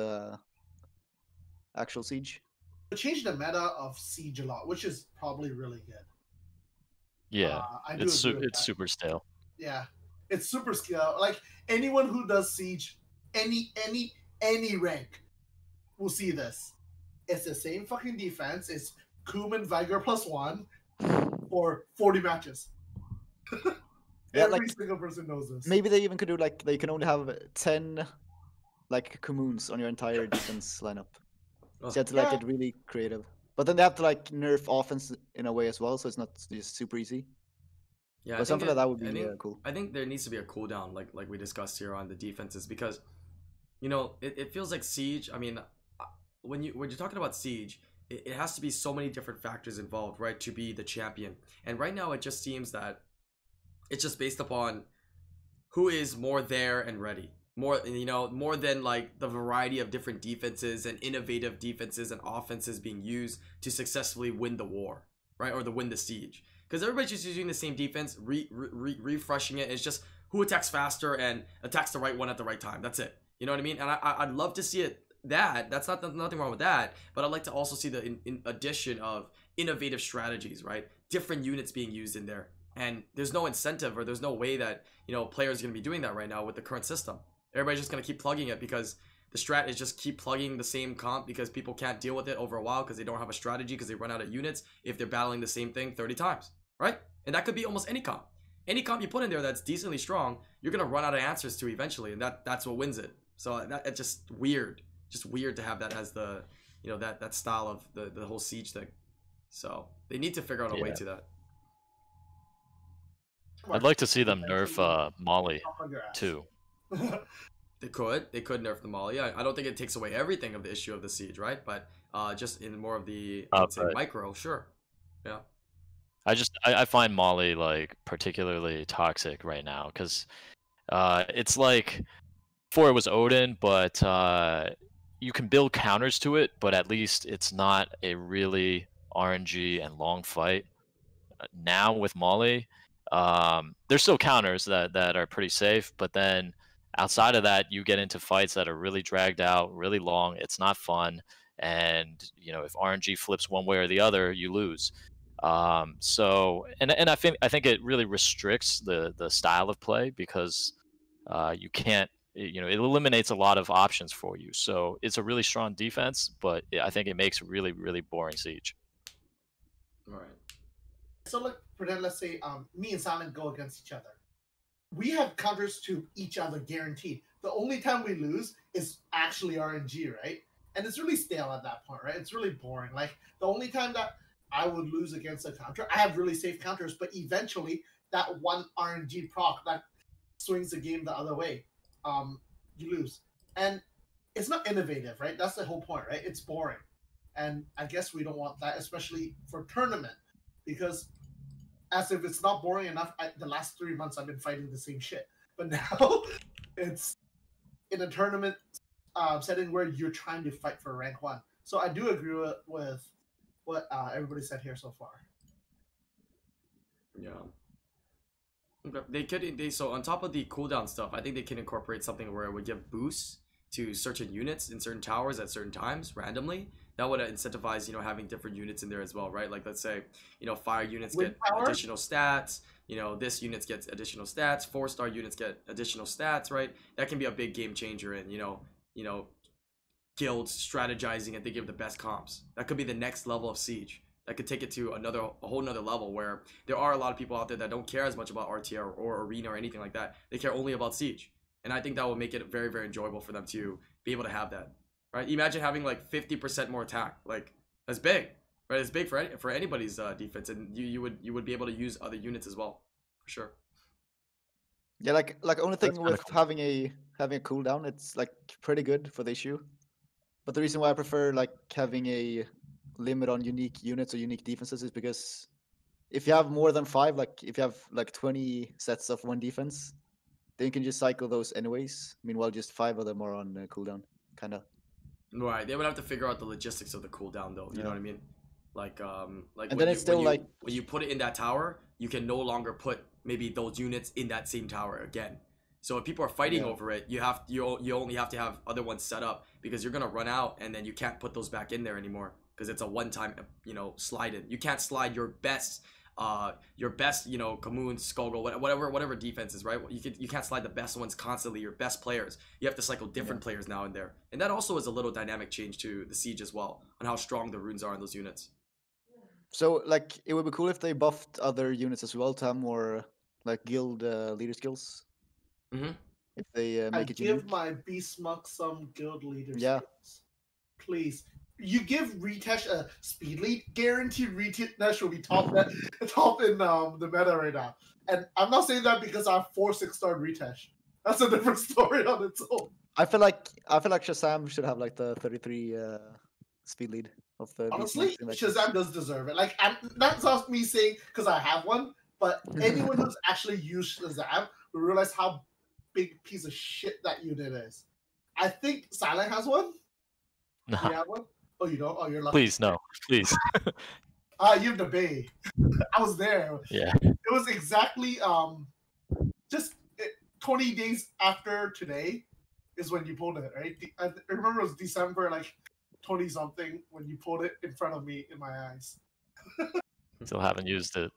actual Siege. It changed the meta of Siege a lot, which is probably really good. Yeah, it's super stale. Yeah, it's super stale. Like anyone who does Siege, any rank will see this. It's the same fucking defense. It's Kuman Vigor +1 for 40 matches. Yeah, Every single person knows this. Maybe they even could do like they can only have 10 like Kumuns on your entire defense lineup. So you have to like get really creative. But then they have to like nerf offense in a way as well, so it's not just super easy. Yeah, but something like that would be cool. I think there needs to be a cooldown, like we discussed here on the defenses, because you know it feels like Siege. I mean, when you're talking about Siege, it has to be so many different factors involved, right, to be the champion. And right now, it just seems that it's just based upon who is more there and ready. More, you know, more than like the variety of different defenses and innovative defenses and offenses being used to successfully win the war, right, or to win the siege. Because everybody's just using the same defense, refreshing it. It's just who attacks faster and attacks the right one at the right time. That's it. You know what I mean? And I'd love to see it. That's nothing wrong with that. But I'd like to also see the in addition of innovative strategies, right? Different units being used in there. And there's no incentive or there's no way that, you know, players are going to be doing that right now with the current system. Everybody's just going to keep plugging it because the strat is just keep plugging the same comp because people can't deal with it over a while because they don't have a strategy because they run out of units if they're battling the same thing 30 times, right? And that could be almost any comp. Any comp you put in there that's decently strong, you're going to run out of answers to eventually, and that's what wins it. So it's just weird. Just weird to have that as the, you know, that style of the whole siege thing. So they need to figure out a way to that. I'd like to see them nerf Molly too. They could nerf the Molly. I don't think it takes away everything of the issue of the siege, right? But just in more of the micro, sure. Yeah. I find Molly like particularly toxic right now because it's like before it was Odin, but you can build counters to it, but at least it's not a really RNG and long fight. Now with Molly, there's still counters that are pretty safe, but then outside of that, you get into fights that are really dragged out, really long. It's not fun, and you know if RNG flips one way or the other, you lose. So I think it really restricts the style of play because you can't, you know, it eliminates a lot of options for you. So it's a really strong defense, but I think it makes really boring siege. All right. So let's say me and Sylent go against each other. We have counters to each other guaranteed. The only time we lose is actually RNG, right? And it's really stale at that point, right? It's really boring. Like the only time that I would lose against a counter, I have really safe counters, but eventually that one RNG proc that swings the game the other way, you lose. And it's not innovative, right? That's the whole point, right? It's boring. And I guess we don't want that, especially for tournament, because as if it's not boring enough, the last 3 months I've been fighting the same shit. But now it's in a tournament setting where you're trying to fight for rank 1. So I do agree with what everybody said here so far. Yeah. Okay. So on top of the cooldown stuff, I think they can incorporate something where it would give boosts to certain units in certain towers at certain times randomly. That would incentivize, you know, having different units in there as well, right? Like let's say, you know, fire units get additional stats, you know, this units gets additional stats, 4-star units get additional stats, right? That can be a big game changer in, you know, guilds strategizing and they give the best comps. That could be the next level of siege. That could take it to a whole nother level where there are a lot of people out there that don't care as much about RTR or arena or anything like that. They care only about siege. And I think that will make it very, very enjoyable for them to be able to have that, right? Imagine having like 50% more attack. Like that's big, right? It's big for anybody's defense, and you would be able to use other units as well, for sure. Yeah, like only thing with having a cooldown, it's like pretty good for the issue. But the reason why I prefer like having a limit on unique units or unique defenses is because if you have more than 5, like if you have like 20 sets of one defense, then you can just cycle those anyways. Meanwhile, just 5 of them are on cooldown, kind of. Right. They would have to figure out the logistics of the cooldown, though. You know what I mean? Like and then it's still like when you put it in that tower, you can no longer put maybe those units in that same tower again. So if people are fighting over it, you only have to have other ones set up because you're gonna run out and then you can't put those back in there anymore because it's a one-time, you know, slide in. You can't slide your best, you know, Kamoon, Skogel, whatever defenses, right? You can't slide the best ones constantly. Your best players. You have to cycle different players now and there, and that also is a little dynamic change to the siege as well on how strong the runes are in those units. So like it would be cool if they buffed other units as well to have more like guild leader skills. Mm-hmm. If they make it give unique. my Beast Monk some guild leader skills. Please. You give Rtesh a speed lead, guaranteed Rtesh will be top in the meta right now. And I'm not saying that because I have 4 6-star Rtesh. That's a different story on its own. I feel like Shazam should have like the 33 speed lead of the Honestly, Beastmaster. Shazam does deserve it. Like, that's not me saying because I have one, but anyone who's actually used Shazam will realize how big piece of shit that unit is. I think Sylent has one. Do you Nah, have one? Oh, you don't? Oh, you're lucky. please no, please. You have the Bay. I was there. Yeah. It was exactly just 20 days after today is when you pulled it, right? I remember it was December like 20 something when you pulled it in front of me in my eyes. Still haven't used it.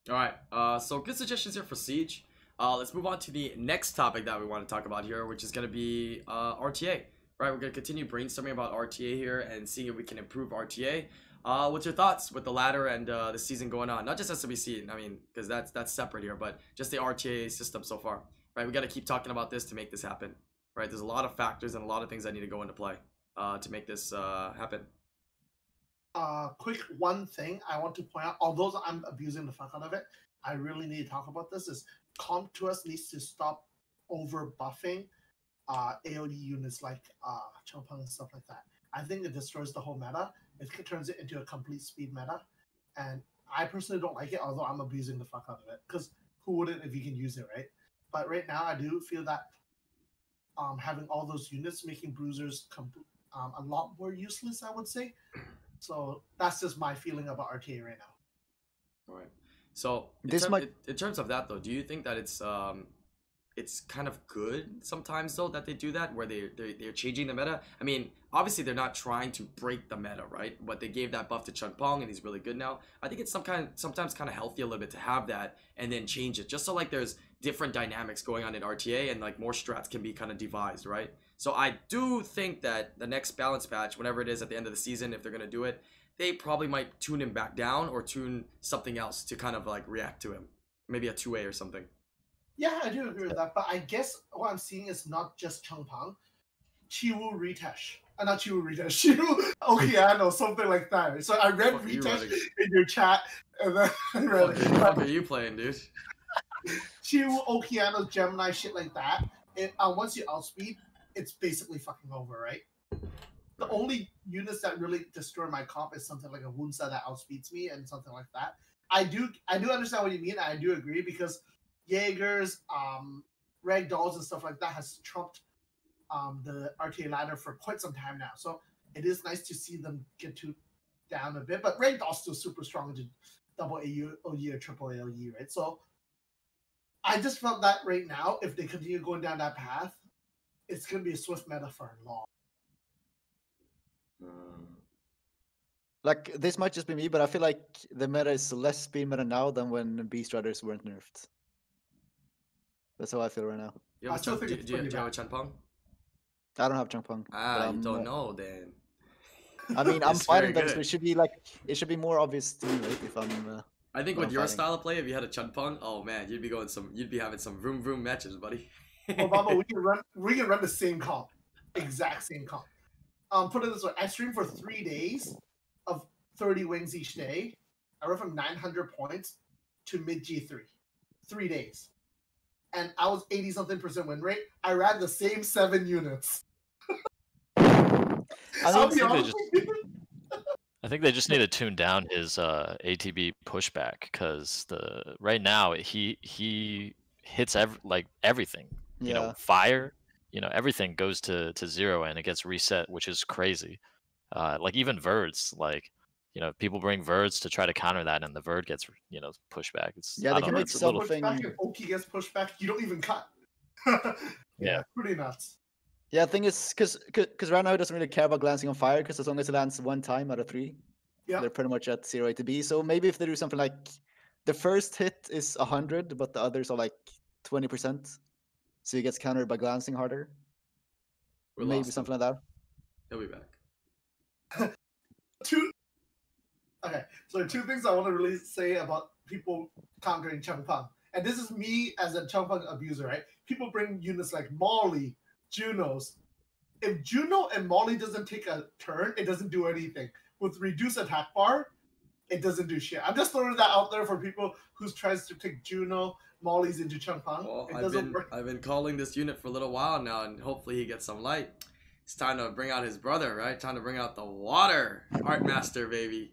All right. So good suggestions here for Siege. Let's move on to the next topic that we want to talk about here, which is going to be RTA. Right, we're going to continue brainstorming about RTA here and seeing if we can improve RTA. What's your thoughts with the ladder and the season going on? Not just SWC, I mean, because that's separate here, but just the RTA system so far. Right, we got to keep talking about this to make this happen. Right, there's a lot of factors and a lot of things that need to go into play to make this happen. Quick one thing I want to point out, although I'm abusing the fuck out of it, I really need to talk about this, is Comp to us needs to stop over buffing AoE units like Chong-Pang and stuff like that. I think it destroys the whole meta. It turns it into a complete speed meta. And I personally don't like it, although I'm abusing the fuck out of it. Because who wouldn't if you can use it, right? But right now, I do feel that having all those units making bruisers a lot more useless, I would say. So that's just my feeling about RTA right now. All right. So in terms of that though, do you think that it's kind of good sometimes though that they do that, where they're changing the meta? I mean, obviously they're not trying to break the meta, right? But they gave that buff to Chun-Pong and he's really good now. I think it's sometimes kind of healthy a little bit to have that and then change it, just so like there's different dynamics going on in RTA and like more strats can be kind of devised, right? So I do think that the next balance patch, whenever it is at the end of the season, if they're gonna do it, they probably might tune him back down or tune something else to kind of like react to him. Maybe a 2A or something. Yeah, I do agree with that. But I guess what I'm seeing is not just Chong-Pang. Chiwu Ritesh. Not Chiwu Ritesh. Chiwu Okeano, something like that. So I read Ritesh in your chat. And then I read What the fuck are you playing, dude? Chiwu Okeano, Gemini, shit like that. Once you outspeed, it's basically fucking over, right? The only units that really destroy my comp is something like a Wunsa that outspeeds me and something like that. I do understand what you mean. I do agree because Jaegers, Ragdolls, and stuff like that has trumped the RTA ladder for quite some time now. So it is nice to see them get down a bit. But Ragdoll's still super strong into double AOE or triple AOE, right? So I just felt that right now, if they continue going down that path, it's going to be a swift meta for long. Like, this might just be me, but I feel like the meta is less speed meta now than when Beast Riders weren't nerfed. That's how I feel right now. Do you have a Chun-Pong? I don't have Chong-Pang. You don't know then. I mean, I'm fighting them, so it should be more obvious to me, right? If I'm. I think with your style of play, if you had a Chun-Pong, oh man, you'd be having some vroom vroom matches, buddy. Well, Baba, we can run the same comp, exact same comp. Put it this way: I streamed for 3 days of 30 wings each day. I went from 900 points to mid G3, 3 days, and I was 80-something% win rate. I ran the same 7 units. I think they just need to tune down his ATB pushback, because right now he hits everything. You know, fire. You know, everything goes to 0 and it gets reset, which is crazy. Like even Verds, like, you know, people bring Verds to try to counter that, and the Verd gets, you know, pushed back. They can make something. If Oki gets pushed back, you don't even cut. Yeah, pretty nuts. Yeah, the thing is, because right now he doesn't really care about glancing on fire, because as long as it lands 1 time out of 3, they're pretty much at 0 ATB. So maybe if they do something like the first hit is 100, but the others are like 20%, so he gets countered by glancing harder. Maybe something like that. He'll be back. Okay, so 2 things I want to really say about people countering Chong-Pang. And this is me as a Chong-Pang abuser, right? People bring units like Molly, Junos. If Juno and Molly doesn't take a turn, it doesn't do anything. With reduced attack bar, it doesn't do shit. I'm just throwing that out there for people who tries to take Juno, Molly's into Chong-Pang. Well, it doesn't work. I've been calling this unit for a little while now, and hopefully he gets some light. it's time to bring out his brother, right? Time to bring out the water art master, baby.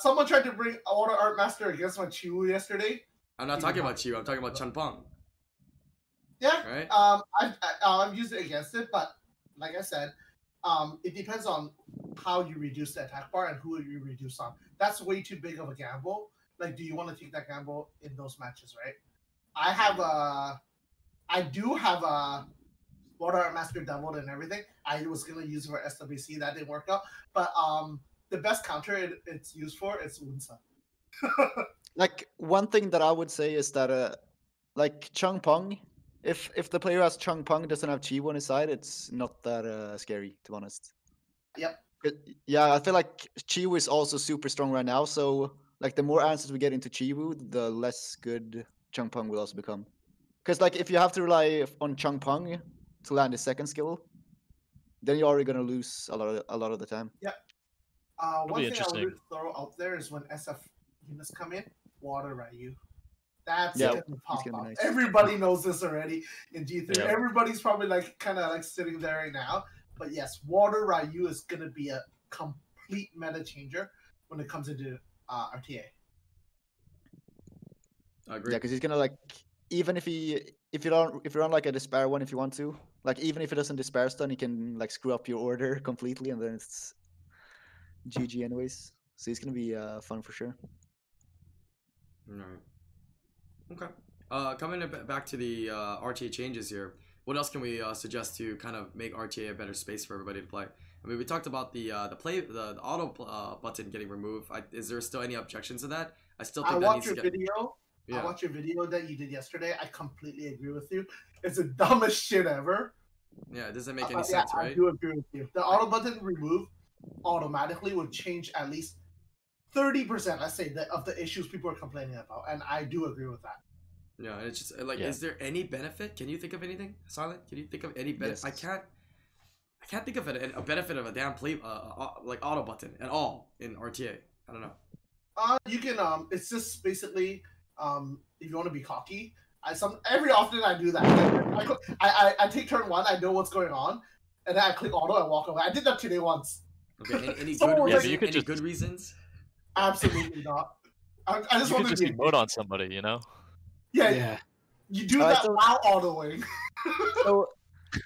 Someone tried to bring Water Art Master against my Chiwu yesterday. I'm not talking about you. I'm talking about Chunpeng. Yeah. Right. I've used it against it, but like I said, it depends on how you reduce the attack bar and who you reduce on. That's way too big of a gamble. Like, do you want to take that gamble in those matches, right? I do have a Water Art Master doubled and everything. I was gonna use it for SWC, that didn't work out. But the best counter it's used for is Wunsa. Like, one thing that I would say is that like Changpeng, if the player has Changpeng doesn't have Chi on his side, it's not that scary, to be honest. Yep. Yeah, I feel like Chiwu is also super strong right now, so like the more answers we get into Chiwu, the less good Changpeng will also become. Because like if you have to rely on Changpeng to land his second skill, then you're already gonna lose a lot of the time. Yep. One thing I would throw out there is when SF units come in, Water Ryu. That's gonna pop up. Nice. Everybody knows this already in G3. Yep. Everybody's probably like kind of like sitting there right now. But yes, Water Ryu is gonna be a complete meta changer when it comes into RTA. I agree. Yeah, because he's gonna like, even if you're on like a despair one, if you want to, like even if he doesn't despair stun, he can like screw up your order completely, and then it's GG anyways. So he's gonna be fun for sure. All right. Okay. Coming back to the RTA changes here, what else can we suggest to kind of make RTA a better space for everybody to play? I mean, we talked about the auto button getting removed. Is there still any objections to that? I still think that needs to get... video. Yeah. I watched your video that you did yesterday. I completely agree with you. It's the dumbest shit ever. Yeah, it doesn't make any sense, right? I do agree with you. The auto button removed automatically would change at least 30%, let's say, of the issues people are complaining about, and I do agree with that. Yeah, it's just like, is there any benefit? Can you think of anything, Sylent? Can you think of any benefit? Yes. I can't think of a benefit of a damn like auto button at all in RTA. I don't know. You can it's just basically if you want to be cocky. Every often I do that. I take turn one. I know what's going on, and then I click auto and walk away. I did that today once. Okay. Any good reasons? Absolutely not. I just want to emote on somebody, you know. Yeah. You do that while autoing.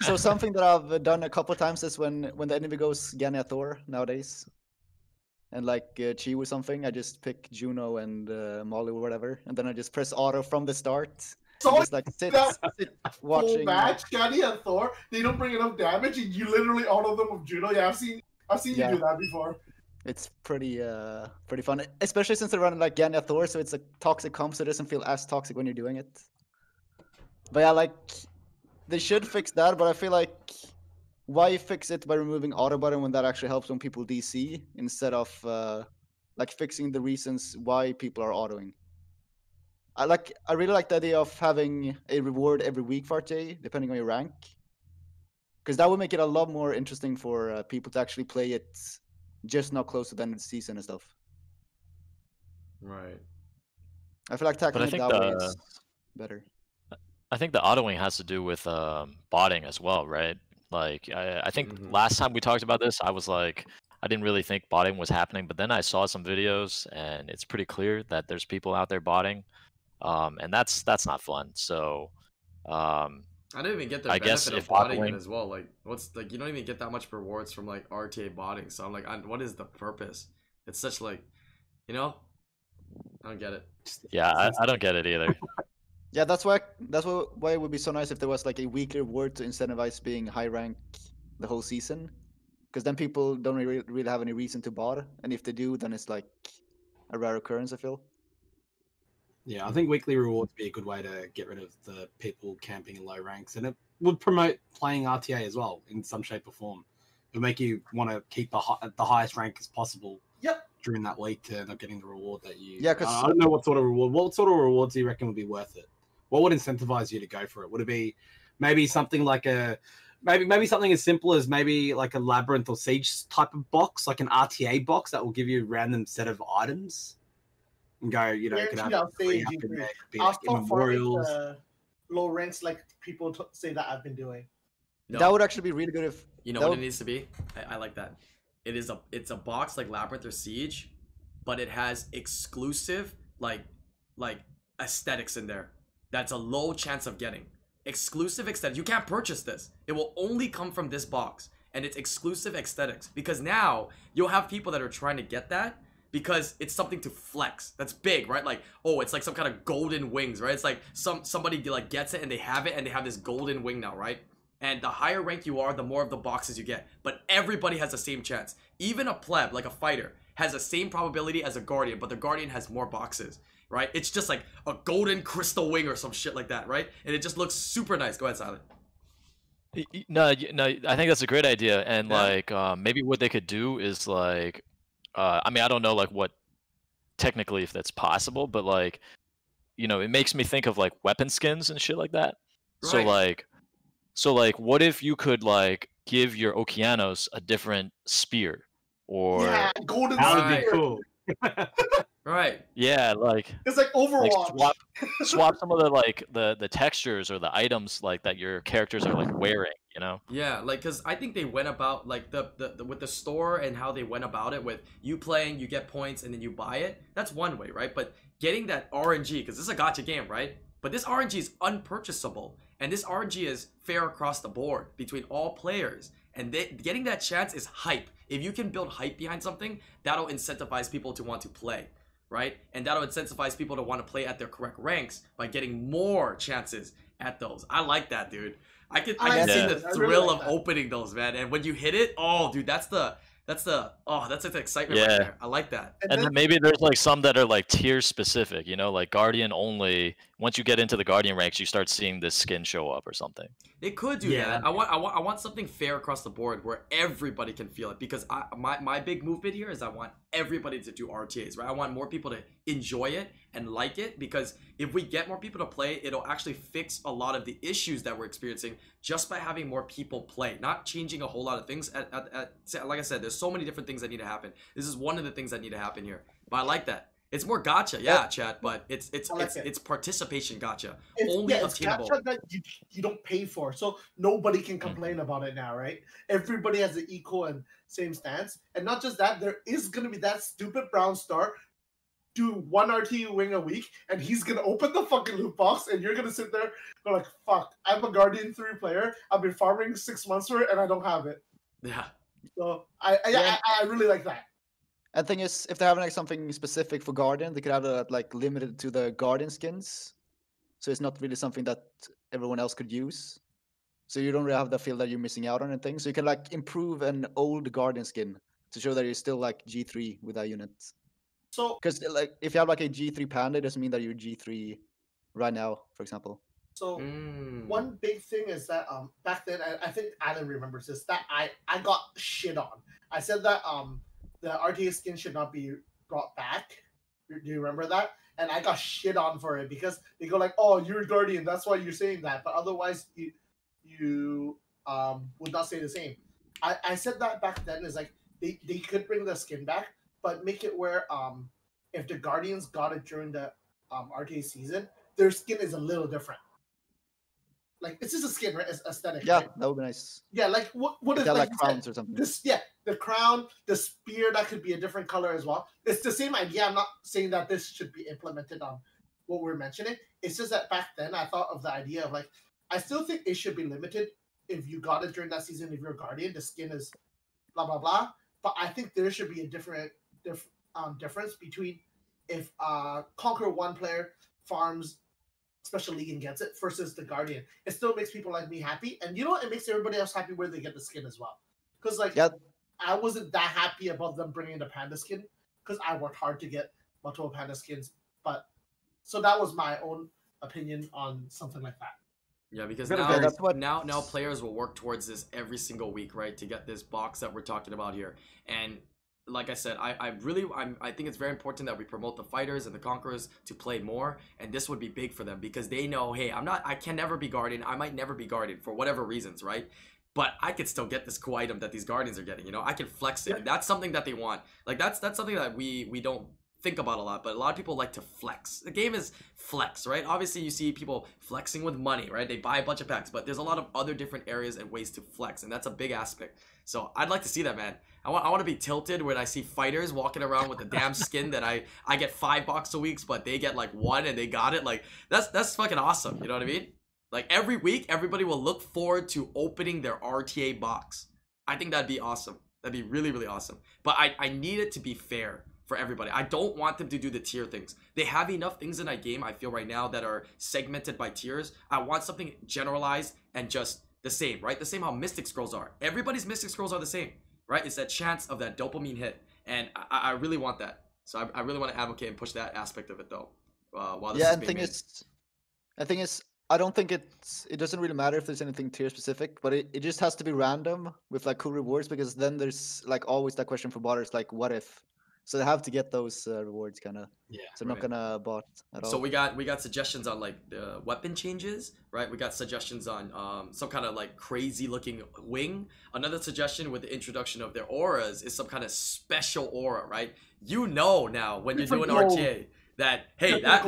So something that I've done a couple of times is when the enemy goes Ganya Thor nowadays, and like Chi or something, I just pick Juno and Molly or whatever, and then I just press auto from the start. So just like sit watching. Full match, Ganya and Thor, they don't bring enough damage, and you literally auto them with Juno. Yeah, I've seen you do that before. It's pretty fun, especially since they're running like Ganya Thor, so it's a toxic comp, so it doesn't feel as toxic when you're doing it. But yeah, like they should fix that, but I feel like why fix it by removing auto button when that actually helps when people DC instead of like fixing the reasons why people are autoing. I really like the idea of having a reward every week for RTA, depending on your rank, because that would make it a lot more interesting for people to actually play it just not close to the end of the season and stuff. Right. I feel like tackling it that way is better. I think the autoing has to do with botting as well, right? Like I think last time we talked about this, I was like, I didn't really think botting was happening, but then I saw some videos, and it's pretty clear that there's people out there botting, and that's not fun. So I don't even get the benefit of botting it as well. Like, you don't even get that much rewards from like RTA botting. So I'm like, what is the purpose? It's such like, I don't get it. Yeah, I don't get it either. Yeah, that's why it would be so nice if there was like a weekly reward to incentivize being high rank the whole season, because then people don't really have any reason to bot, and if they do, then it's like a rare occurrence, I feel. Yeah, I think weekly rewards would be a good way to get rid of the people camping in low ranks, and it would promote playing RTA as well in some shape or form. It would make you want to keep the highest rank as possible. Yep. During that week to not getting the reward that you. Yeah, because I don't know what sort of rewards do you reckon would be worth it? What would incentivize you to go for it? Would it be maybe something like maybe something as simple as maybe like a labyrinth or siege type of box, like an RTA box that will give you a random set of items, and go, you could have memorials, low ranks like people say that I've been doing. No. That would actually be really good if You know what it needs to be? I like that. It's a box like Labyrinth or Siege, but it has exclusive like aesthetics in there. That's a low chance of getting. Exclusive aesthetics. You can't purchase this. It will only come from this box. And it's exclusive aesthetics. Because now you'll have people that are trying to get that because it's something to flex. That's big, right? Like, oh, it's like some kind of golden wings, right? It's like somebody like gets it and they have this golden wing now, right? And the higher rank you are, the more of the boxes you get. But everybody has the same chance. Even a pleb, like a fighter, has the same probability as a guardian, but the guardian has more boxes, right? It's just like a golden crystal wing or some shit like that, right? And it just looks super nice. Go ahead, Sylent. No, I think that's a great idea, and like maybe what they could do is like, I mean, I don't know like what technically if that's possible, but like, it makes me think of like weapon skins and shit like that. Right. So like, what if you could like give your Okeanos a different spear, or Yeah, golden That would spear. be cool. Right. yeah, like It's like Overwatch. swap some of the like the textures or the items like that your characters are like wearing, Yeah, like, cause I think they went about like the with the store and how they went about it with you playing, you get points and then you buy it. That's one way, right? But getting that RNG, cause this is a gacha game, right? But this RNG is unpurchasable, and this RNG is fair across the board between all players. And getting that chance is hype. If you can build hype behind something, that'll incentivize people to want to play, right? And that'll incentivize people to want to play at their correct ranks by getting more chances at those. I like that, dude. I can see the thrill of opening those, man. And when you hit it, oh, dude, that's the excitement right there. I like that. And then maybe there's like some that are like tier specific, like Guardian only. Once you get into the Guardian ranks, you start seeing this skin show up or something. It could do that. I want something fair across the board where everybody can feel it, because my big movement here is I want everybody to do RTAs, right? I want more people to enjoy it and like it, because if we get more people to play, it'll actually fix a lot of the issues that we're experiencing just by having more people play, not changing a whole lot of things. Like I said, there's so many different things that need to happen. This is one of the things that need to happen here, but I like that. It's more gacha, yeah, Chad, but it's participation gacha. Only obtainable. Gacha that you don't pay for, so nobody can complain about it now, right? Everybody has an equal and same stance, and not just that, there is gonna be that stupid brown star do one RTU wing a week, and he's gonna open the fucking loot box, and you're gonna sit there go like, "Fuck, I'm a Guardian 3 player. I've been farming 6 months for it, and I don't have it." Yeah. So I really like that. And thing is, if they have like something specific for Guardian, they could have that like limited to the Guardian skins, so it's not really something that everyone else could use. So you don't really have the feel that you're missing out on anything. So you can like improve an old Guardian skin to show that you're still like G3 with that unit. So because like if you have like a G3 panda, it doesn't mean that you're G3 right now, for example. So one big thing is that back then, I think Adam remembers this, that I got shit on. I said that the RTA skin should not be brought back. Do you remember that? And I got shit on for it because they go like, "Oh, you're a Guardian, that's why you're saying that." But otherwise, you would not say the same. I said that back then is like they could bring the skin back, but make it where if the Guardians got it during the RTA season, their skin is a little different. Like it's just a skin, right? It's aesthetic. Yeah, right? that would be nice. Yeah, like what is like crowns or something? The crown, the spear, that could be a different color as well. It's the same idea. I'm not saying that this should be implemented on what we're mentioning. It's just that back then I thought of the idea of like, I still think it should be limited. If you got it during that season, if you're a Guardian, the skin is blah blah blah. But I think there should be a difference between if Conquer 1 player farms Special League and gets it versus the Guardian. It still makes people like me happy, and you know what? It makes everybody else happy where they get the skin as well. Because like I wasn't that happy about them bringing the panda skin because I worked hard to get multiple panda skins. But so that was my own opinion on something like that. Yeah, because now players will work towards this every single week, right? To get this box that we're talking about here. And like I said, I think it's very important that we promote the fighters and the conquerors to play more, and this would be big for them because they know, hey, I can never be Guardian. I might never be Guardian for whatever reasons, right? But I could still get this cool item that these Guardians are getting. I can flex it. And that's something that they want. Like that's something that we don't think about a lot, but a lot of people like to flex. The game is flex, right? Obviously, you see people flexing with money, right? They buy a bunch of packs, but there's a lot of other different areas and ways to flex, and that's a big aspect. So I'd like to see that, man. I want to be tilted when I see fighters walking around with a damn skin that I get $5 a week, but they get like 1 and they got it. Like that's fucking awesome. You know what I mean? Like every week, everybody will look forward to opening their RTA box. I think that'd be awesome. That'd be really, really awesome. But I need it to be fair for everybody. I don't want them to do the tier things. They have enough things in that game, I feel right now, that are segmented by tiers. I want something generalized and just the same, right? The same how Mystic Scrolls are. Everybody's Mystic Scrolls are the same, right? It's that chance of that dopamine hit. And I really want that. So I really want to advocate and push that aspect of it, though. While this yeah, is and being made. the thing is, I don't think it doesn't really matter if there's anything tier specific, but it just has to be random with like cool rewards, because then there's like always that question for botters, like what if? So they have to get those rewards kind of. Yeah. So I'm not gonna bot at all. So we got suggestions on like the weapon changes, right? We got suggestions on some kind of like crazy looking wing. Another suggestion with the introduction of their auras is some kind of special aura, right? You know now when you're doing RTA that hey that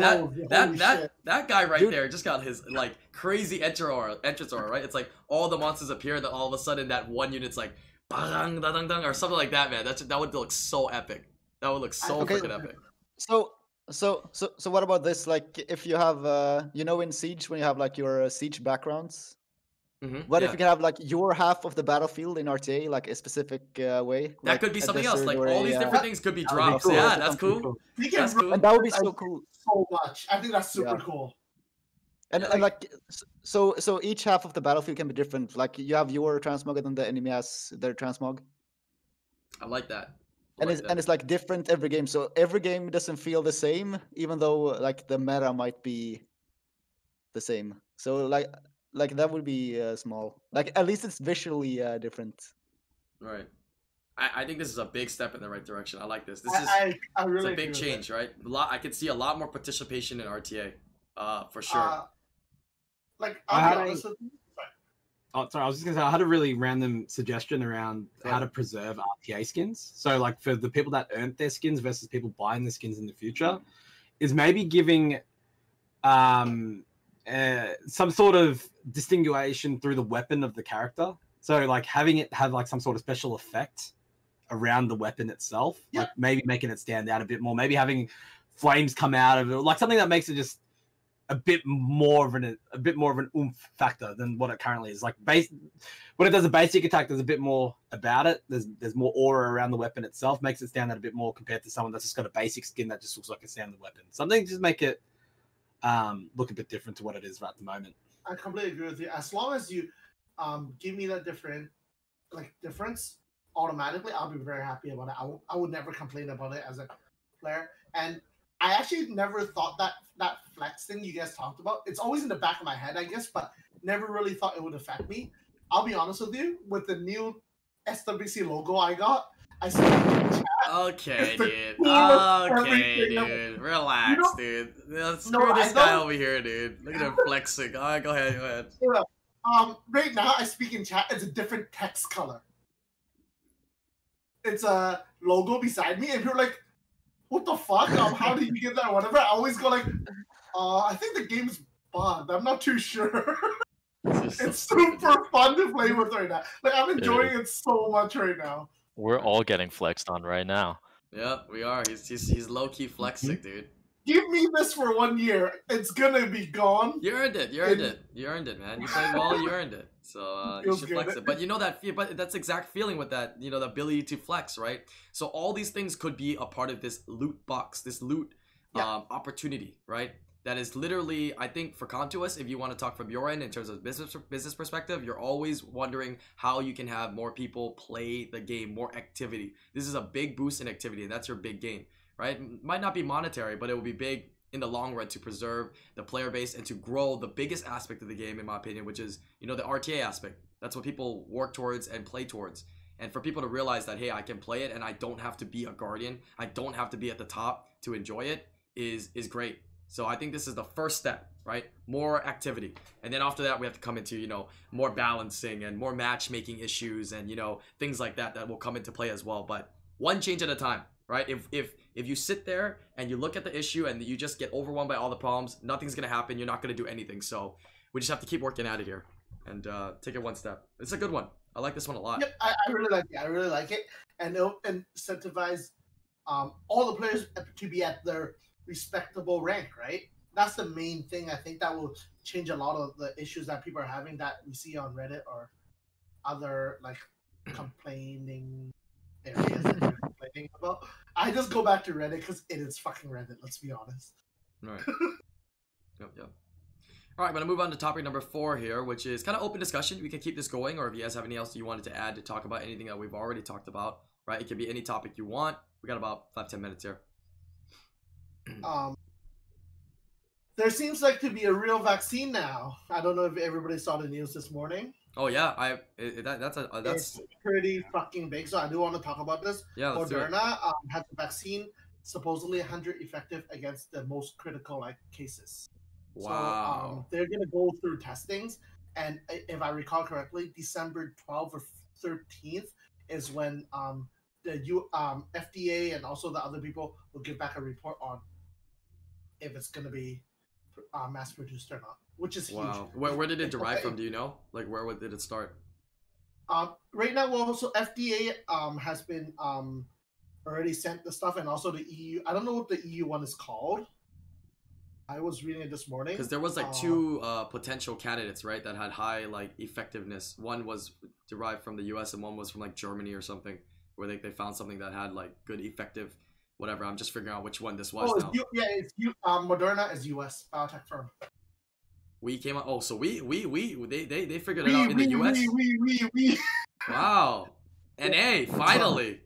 guy right there just got his like crazy entrance aura, right? It's like all the monsters appear and then all of a sudden that one unit's like bang, dang, dang, or something like that, man. That would look so epic. That would look so freaking epic. So what about this? Like, if you have, you know, in Siege when you have like your Siege backgrounds, what if you can have like your half of the battlefield in RTA, like a specific way? That like could be something else. desert Like or all these different things could be drops. cool. Yeah, that's cool. That's cool. And that would be so cool. So much. I think that's super cool. And like, so each half of the battlefield can be different. Like you have your transmog and then the enemy has their transmog. I like that. And it's like different every game. So every game doesn't feel the same, even though like the meta might be the same. So like that would be small. Like at least it's visually different. Right. I think this is a big step in the right direction. I like this. This is I really it's a big change, right? I could see a lot more participation in RTA, for sure. I'll be honest with you. Oh, sorry. I was just gonna say I had a really random suggestion around how to preserve RTA skins. So, like for the people that earned their skins versus people buying the skins in the future, is maybe giving some sort of distinguishing through the weapon of the character. So, like having it have like some sort of special effect around the weapon itself, like maybe making it stand out a bit more. Maybe having flames come out of it, like something that makes it just a bit more of an oomph factor than what it currently is. Like when it does a basic attack, there's a bit more about it. There's more aura around the weapon itself, makes it stand out a bit more compared to someone that's just got a basic skin that just looks like a standard weapon. Something just make it look a bit different to what it is right at the moment. I completely agree with you. As long as you give me that difference automatically, I'll be very happy about it. I would never complain about it as a player. And I actually never thought that flex thing you guys talked about. It's always in the back of my head, I guess, but never really thought it would affect me. I'll be honest with you, with the new SWC logo I got, I said, okay, dude. Okay, dude. Relax, dude. Screw this guy over here, dude. Look at him flexing. All right, go ahead. Right now, I speak in chat. It's a different text color. It's a logo beside me, and you're like, what the fuck? How did you get that? Whatever. I always go like, I think the game's bugged. I'm not too sure. It's super fun to play with right now. Like I'm enjoying it so much right now. We're all getting flexed on right now. Yeah, we are. He's low key flexing, dude. Give me this for 1 year. It's gonna be gone. You earned it. You earned it, man. You played well. You earned it. So you should flex it. But you know that. But that's exact feeling with that. You know, the ability to flex, right? So all these things could be a part of this loot box, this loot opportunity, right? That is literally, I think, for Contuous, if you want to talk from your end in terms of business perspective, you're always wondering how you can have more people play the game, more activity. This is a big boost in activity, and that's your big gain, right? Might not be monetary, but it will be big in the long run to preserve the player base and to grow the biggest aspect of the game, in my opinion, which is, you know, the RTA aspect. That's what people work towards and play towards. And for people to realize that, hey, I can play it and I don't have to be a guardian, I don't have to be at the top to enjoy it, is great. So I think this is the first step, right? More activity. And then after that, we have to come into, you know, more balancing and more matchmaking issues and, you know, things like that that will come into play as well. But one change at a time, right? If you sit there and you look at the issue and you just get overwhelmed by all the problems, nothing's gonna happen. You're not gonna do anything. So we just have to keep working at it here and take it one step. It's a good one. I like this one a lot. Yep, I really like it. I really like it, and it'll incentivize all the players to be at their respectable rank, right? That's the main thing. I think that will change a lot of the issues that people are having that we see on Reddit or other like complaining areas that they're complaining about. I just go back to Reddit because it is fucking Reddit. Let's be honest. All right. Yep. All right, I'm gonna move on to topic number 4 here, which is kind of open discussion. We can keep this going, or if you guys have anything else you wanted to add to talk about anything that we've already talked about, right? It can be any topic you want. We got about 5-10 minutes here. There seems like to be a real vaccine now. I don't know if everybody saw the news this morning. Oh yeah, that's It's pretty fucking big. So I do want to talk about this. Yeah, let's do it. Moderna has a vaccine supposedly 100 effective against the most critical like cases. Wow. So they're gonna go through testings, and if I recall correctly, December 12th or 13th is when the FDA and also the other people will give back a report on if it's gonna be mass produced or not, which is huge. Wow. Where did it derive from? Do you know? Like where did it start? Right now, well, so FDA has been already sent the stuff, and also the EU. I don't know what the EU one is called. I was reading it this morning. Because there was like 2 potential candidates, right, that had high like effectiveness. One was derived from the US and one was from like Germany or something, where they found something that had like good effective whatever. I'm just figuring out which one this was now. It's Moderna is US biotech firm. We came out. Oh, so they figured it out in the US. We. Wow. NA finally.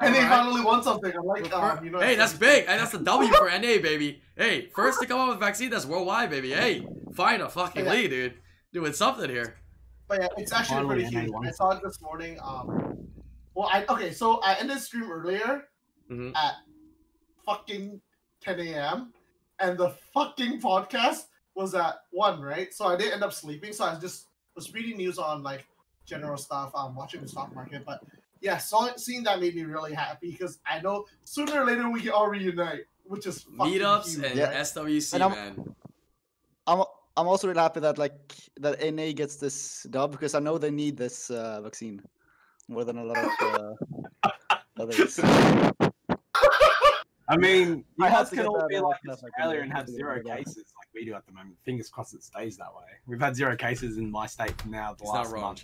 And they finally won something. I'm like, hey, that's big. Hey, that's a W for NA, baby. Hey, first to come up with a vaccine that's worldwide, baby. Hey, finally, dude. Doing something here. But yeah, it's actually pretty huge. I saw it this morning. So I ended the stream earlier at fucking 10 a.m. and the fucking podcast was at 1, right? So I didn't end up sleeping. So I just was reading news on like general stuff, watching the stock market, but. Yeah, seeing that made me really happy because I know sooner or later we can all reunite, which is fucking meetups huge, and SWC, and man. I'm also really happy that that NA gets this dub because I know they need this vaccine more than a lot of others. I mean, you I guys have to can get all that be like stuff, Australia and have 0 cases like we do at the moment. Fingers crossed it stays that way. We've had 0 cases in my state now the last month.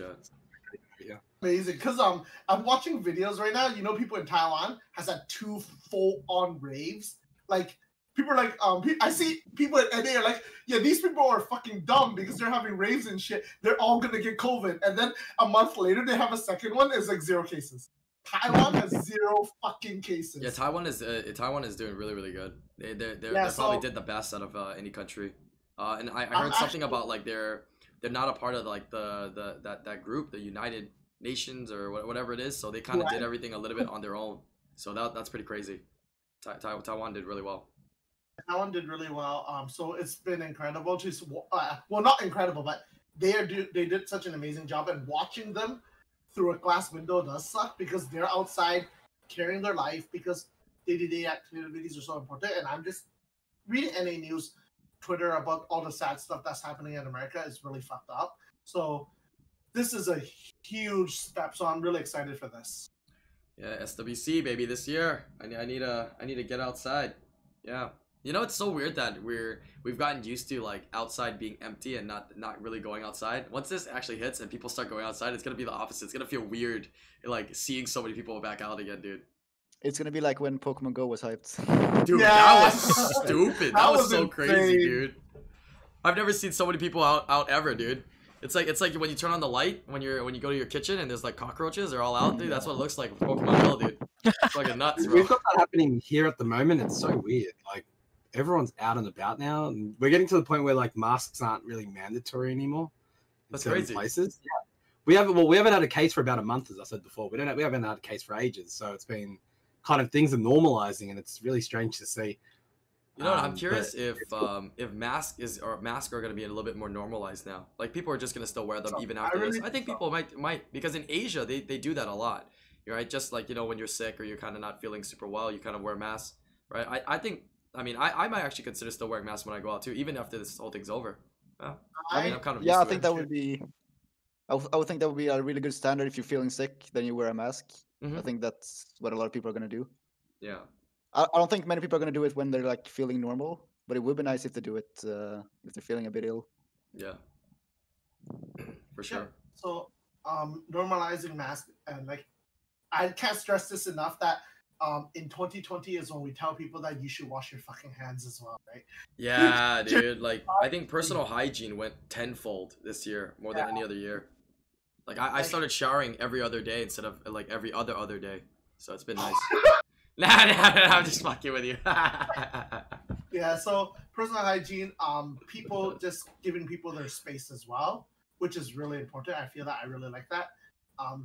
Yeah. Amazing, because I'm watching videos right now. You know, people in Taiwan has had 2 full-on raves. Like people are like, I see people at NA are like, yeah, these people are fucking dumb because they're having raves and shit. They're all gonna get COVID, and then a month later they have a second one. It's like 0 cases. Taiwan has 0 fucking cases. Yeah, Taiwan is doing really, really good. They probably did the best out of any country. And I heard something about like they're not a part of like that group, the United Nations or whatever it is. So they kind of did everything a little bit on their own. So that's pretty crazy. Taiwan did really well. Taiwan did really well. So it's been incredible to well, not incredible, but they did such an amazing job. And watching them through a glass window does suck because they're outside carrying their life because day-to-day activities are so important. And I'm just reading NA News Twitter about all the sad stuff that's happening in America is really fucked up. So this is a huge step. So I'm really excited for this. Yeah, SWC baby this year. I need to get outside. Yeah. You know, it's so weird that we've gotten used to like outside being empty and not really going outside. Once this actually hits and people start going outside, it's gonna be the opposite. It's gonna feel weird, like seeing so many people back out again, dude. It's gonna be like when Pokemon Go was hyped. Dude, that was stupid. That was so crazy, dude. I've never seen so many people out ever, dude. It's like when you turn on the light when you go to your kitchen and there's like cockroaches. They're all out, dude. That's what it looks like with Pokemon Go, dude. It's fucking nuts, bro. We've got that happening here at the moment. It's so weird. Like everyone's out and about now, and we're getting to the point where like masks aren't really mandatory anymore. That's crazy. Places. Yeah. We haven't had a case for about a month, as I said before. We haven't had a case for ages, so it's been kind of things are normalizing, and it's really strange to see. You know what? I'm curious if masks are going to be a little bit more normalized now. Like people are just going to still wear them even after this. I think people might because in Asia they do that a lot. right? Just like, when you're sick or you're kind of not feeling super well, you kind of wear a mask, right? I think, I might actually consider still wearing masks when I go out too, even after this whole thing's over. Yeah, I'm kind of used I to think it. that would be. I would think that would be a really good standard. If you're feeling sick, then you wear a mask. I think that's what a lot of people are gonna do. Yeah. I don't think many people are gonna do it when they're like feeling normal, but it would be nice if they do it if they're feeling a bit ill. Yeah. For sure. Yeah. So, normalizing masks and like, I can't stress this enough that in 2020 is when we tell people that you should wash your fucking hands as well, right? Yeah, dude. Like, I think personal hygiene went tenfold this year, more than any other year. Like, I started showering every other day instead of like every other day. So it's been nice. Nah, I'm just fucking with you. Yeah, so personal hygiene, people just giving people their space as well, which is really important. I feel that I really like that.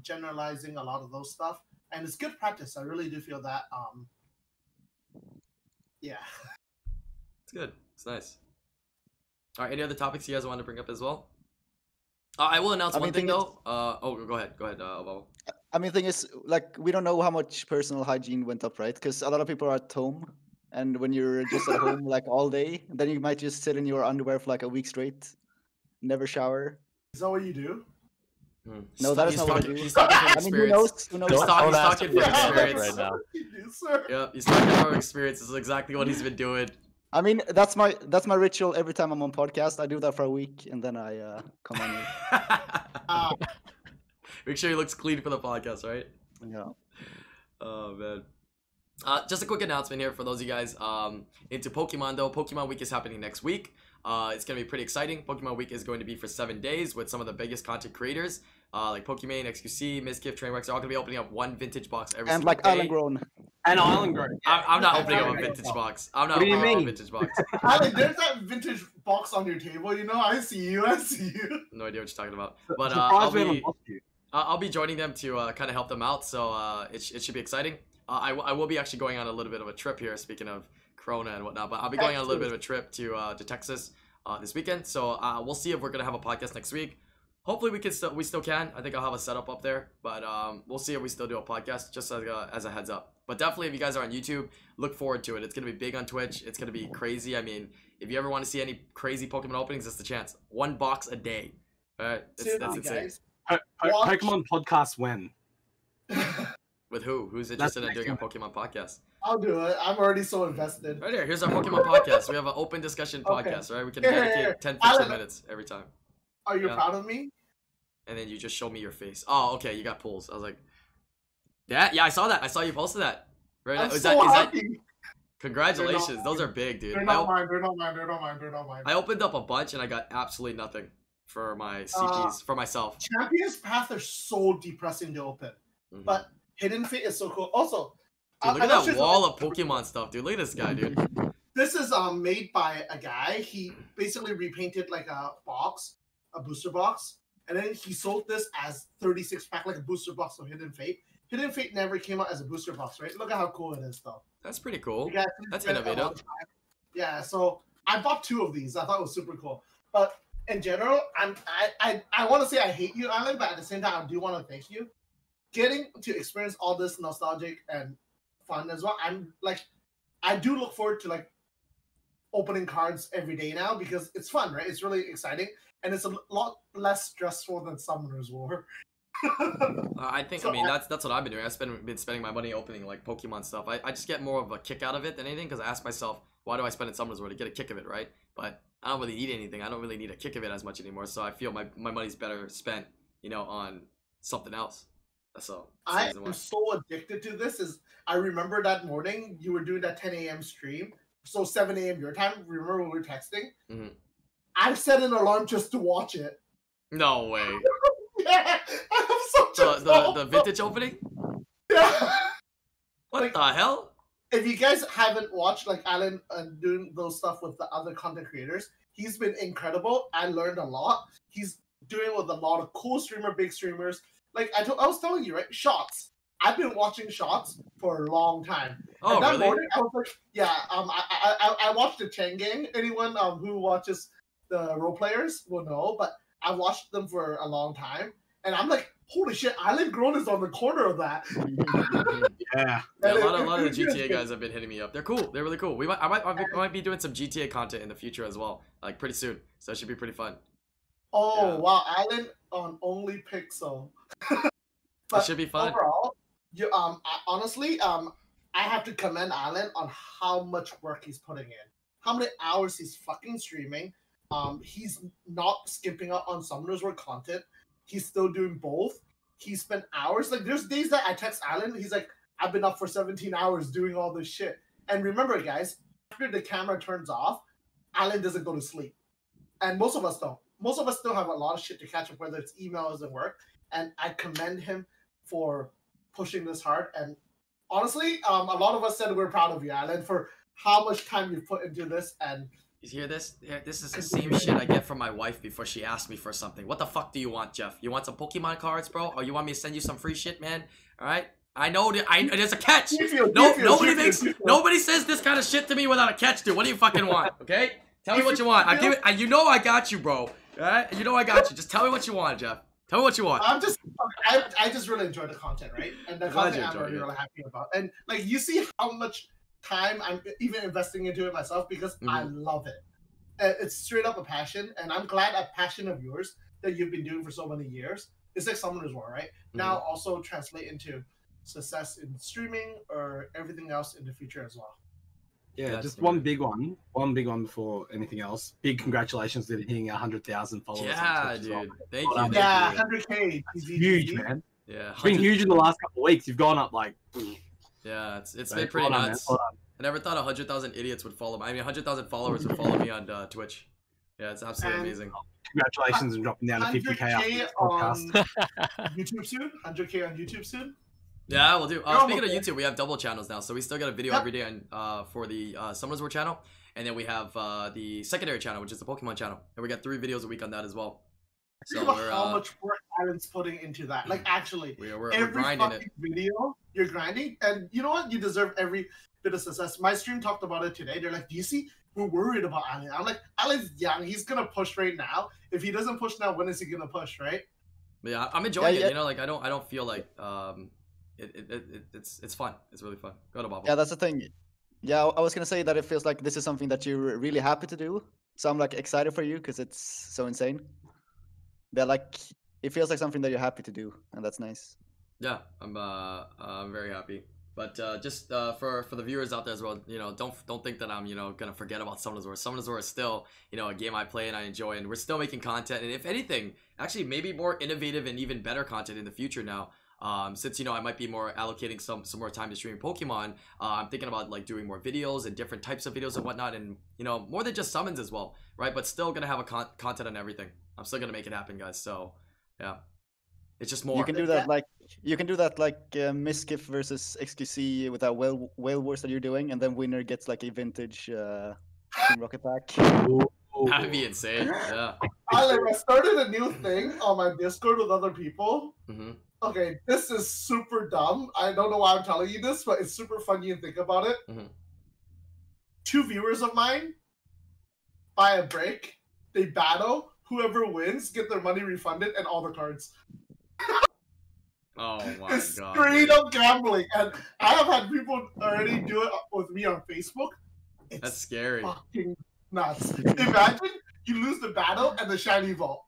Generalizing a lot of those stuff, and it's good practice. I really do feel that. Yeah. It's good. It's nice. All right. Any other topics you guys want to bring up as well? I will announce one thing though. Go ahead. Obama. I mean, the thing is, like, we don't know how much personal hygiene went up, right? Because a lot of people are at home, and when you're just at home like all day, then you might just sit in your underwear for like a week straight, never shower. Is that what you do? No, that is not what I do. He's talking from I mean, experience. who knows? He's talking from experience right now. You do, sir. Yeah, he's talking from experience. This is exactly what he's been doing. I mean, that's my ritual every time I'm on podcast. I do that for a week, and then I come on here. Make sure he looks clean for the podcast, right? Yeah. Oh man. Just a quick announcement here for those of you guys into Pokemon though. Pokemon Week is happening next week. It's gonna be pretty exciting. Pokemon Week is going to be for 7 days with some of the biggest content creators, like Pokimane, XQC, Mizkif, Trainwreck. They're all gonna be opening up one vintage box every And single like day. IslandGrown. And IslandGrown. I'm not opening up a vintage box. I'm not What do you opening up a mean? vintage box. Alec, there's that vintage box on your table. You know, I see you. I see you. No idea what you're talking about. But Surprised we haven't lost you. I'll be joining them to kind of help them out, so it should be exciting. I will be actually going on a little bit of a trip here, speaking of Corona and whatnot, but I'll be going on a little bit of a trip to Texas this weekend, so we'll see if we're going to have a podcast next week. Hopefully we still can. I think I'll have a setup up there, but we'll see if we still do a podcast, just as a heads up. But definitely, if you guys are on YouTube, look forward to it. It's going to be big on Twitch. It's going to be crazy. I mean, if you ever want to see any crazy Pokemon openings, that's the chance. 1 box a day. All right, that's insane. Guys. Pokemon podcast when? With who? Who's interested in doing a Pokemon podcast? I'll do it. I'm already so invested. Right here. Here's our Pokemon podcast. We have an open discussion podcast, right? We can dedicate 10, 15 minutes every time. Are you proud of me? And then you just show me your face. Oh, okay. You got pulls. I was like, yeah, I saw that. I saw you posted that. Right? I'm Is so that? happy. Congratulations. Those are big, dude. They're not mine. They're not mine. They're not mine. They're not mine. I opened up a bunch and I got absolutely nothing for my CPs, for myself. Champions Path are so depressing to open. But Hidden Fate is so cool. Also, dude, look at that wall of Pokemon stuff, dude. Look at this guy, dude. This is made by a guy. He basically repainted like a box, a booster box, and then he sold this as 36 pack, like a booster box of Hidden Fate. Hidden Fate never came out as a booster box, right? Look at how cool it is, though. That's pretty cool. You guys That's spent a lot innovative. of time. Yeah, so I bought 2 of these. I thought it was super cool. But in general, I want to say I hate you, Alan, but at the same time, I do want to thank you. Getting to experience all this nostalgic and fun as well. I'm like, I do look forward to like opening cards every day now because it's fun, right? It's really exciting and it's a lot less stressful than Summoner's War. I think, So I mean, that's what I've been doing. I've been spending my money opening like Pokemon stuff. I just get more of a kick out of it than anything because I ask myself, why do I spend in Summoner's War to get a kick of it, right? But I don't really need anything. I don't really need a kick of it as much anymore. So I feel my money's better spent, on something else. So I am so addicted to this. I remember that morning you were doing that 10 a.m. stream, so 7 a.m. your time. Remember when we were texting? I set an alarm just to watch it. No way. Yeah, I'm so the vintage opening? Yeah. What Like, the hell? If you guys haven't watched like Alan doing those stuff with the other content creators, he's been incredible. I learned a lot. He's doing it with a lot of cool big streamers. Like I was telling you, right? Shots. I've been watching Shots for a long time. Oh, and that really? morning, I was like, yeah. I watched the Chen Gang. Anyone who watches the role players will know, but I watched them for a long time. And I'm like, holy shit, IslandGrown is on the corner of that. Yeah. Yeah, a lot of the GTA guys have been hitting me up. They're cool. They're really cool. I might be doing some GTA content in the future as well, like pretty soon. So it should be pretty fun. Oh Yeah. wow, Island on Only Pixel. It should be fun. Overall, honestly, I have to commend Island on how much work he's putting in, how many hours he's fucking streaming. He's not skipping out on Summoner's War content. He's still doing both. He spent hours. Like, there's days that I text Island, he's like, I've been up for 17 hours doing all this shit. And remember, guys, after the camera turns off, Island doesn't go to sleep. And most of us don't. Most of us still have a lot of shit to catch up, whether it's emails and work. And I commend him for pushing this hard. And honestly, a lot of us said we're proud of you, Alan, for how much time you've put into this. And you hear this? This is the same shit I get from my wife before she asks me for something. What the fuck do you want, Jeff? You want some Pokemon cards, bro? Or you want me to send you some free shit, man? All right. I know that there's a catch. Nobody says this kind of shit to me without a catch, dude. What do you fucking want? Okay? Tell me what you want. You know I got you, bro. All right? You know I got you. Just tell me what you want, Jeff. Tell me what you want. I just really enjoy the content, right? And the content I'm really happy about. And like, you see how much time I'm even investing into it myself because I love it. It's straight up a passion, and I'm glad a passion of yours that you've been doing for so many years. It's like Summoner's War, right? Now also translate into success in streaming or everything else in the future as well. Yeah, just one big one before anything else. Big congratulations to hitting 100,000 followers. Yeah, dude. Well. Thank you. Yeah, 100K. It's huge, man. Yeah, it's been huge in the last couple of weeks. You've gone up like. Yeah, it's been pretty nuts. I never thought 100,000 idiots would follow me. I mean, 100,000 followers would follow me on Twitch. Yeah, it's absolutely amazing. Congratulations on dropping down to 50K on YouTube soon. 100K on YouTube soon. Yeah, we'll do. Speaking of YouTube, we have double channels now, so we still got a video every day on, for the Summoners War channel, and then we have the secondary channel, which is the Pokemon channel, and we got 3 videos a week on that as well. So how much work Aaron's putting into that. Like, actually, we're every grinding fucking video, you're grinding, and you know what? You deserve every bit of success. My stream talked about it today. They're like, do you see? We're worried about Alan. I'm like, Alan's young. He's gonna push right now. If he doesn't push now, when is he gonna push, right? But yeah, I'm enjoying it. You know, like I don't feel like it's fun. It's really fun. Go to Bob. Yeah, that's the thing. Yeah, I was gonna say that it feels like this is something that you're really happy to do. So I'm like excited for you because it's so insane. But like, it feels like something that you're happy to do, and that's nice. Yeah, I'm very happy. But just for the viewers out there as well, you know, don't think that I'm, you know, gonna forget about Summoners War. Summoners War is still, you know, a game I play and I enjoy, and we're still making content. And if anything, actually maybe more innovative and even better content in the future now. Since, you know, I might be more allocating some more time to streaming Pokemon, I'm thinking about like doing more videos and different types of videos and whatnot, and you know, more than just summons as well, right? But still gonna have a content on everything. I'm still gonna make it happen, guys. So yeah, it's just more. You can do that like Miskiff versus XQC with that whale wars that you're doing, and then winner gets like a vintage Team Rocket pack. That'd be insane. Yeah. I started a new thing on my Discord with other people. Okay, this is super dumb. I don't know why I'm telling you this, but it's super funny to think about it. 2 viewers of mine buy a break, they battle, whoever wins get their money refunded and all the cards. Oh my it's god. Straight up gambling. And I have had people already do it with me on Facebook. That's scary. Fucking nuts. Imagine you lose the battle and the shiny vault.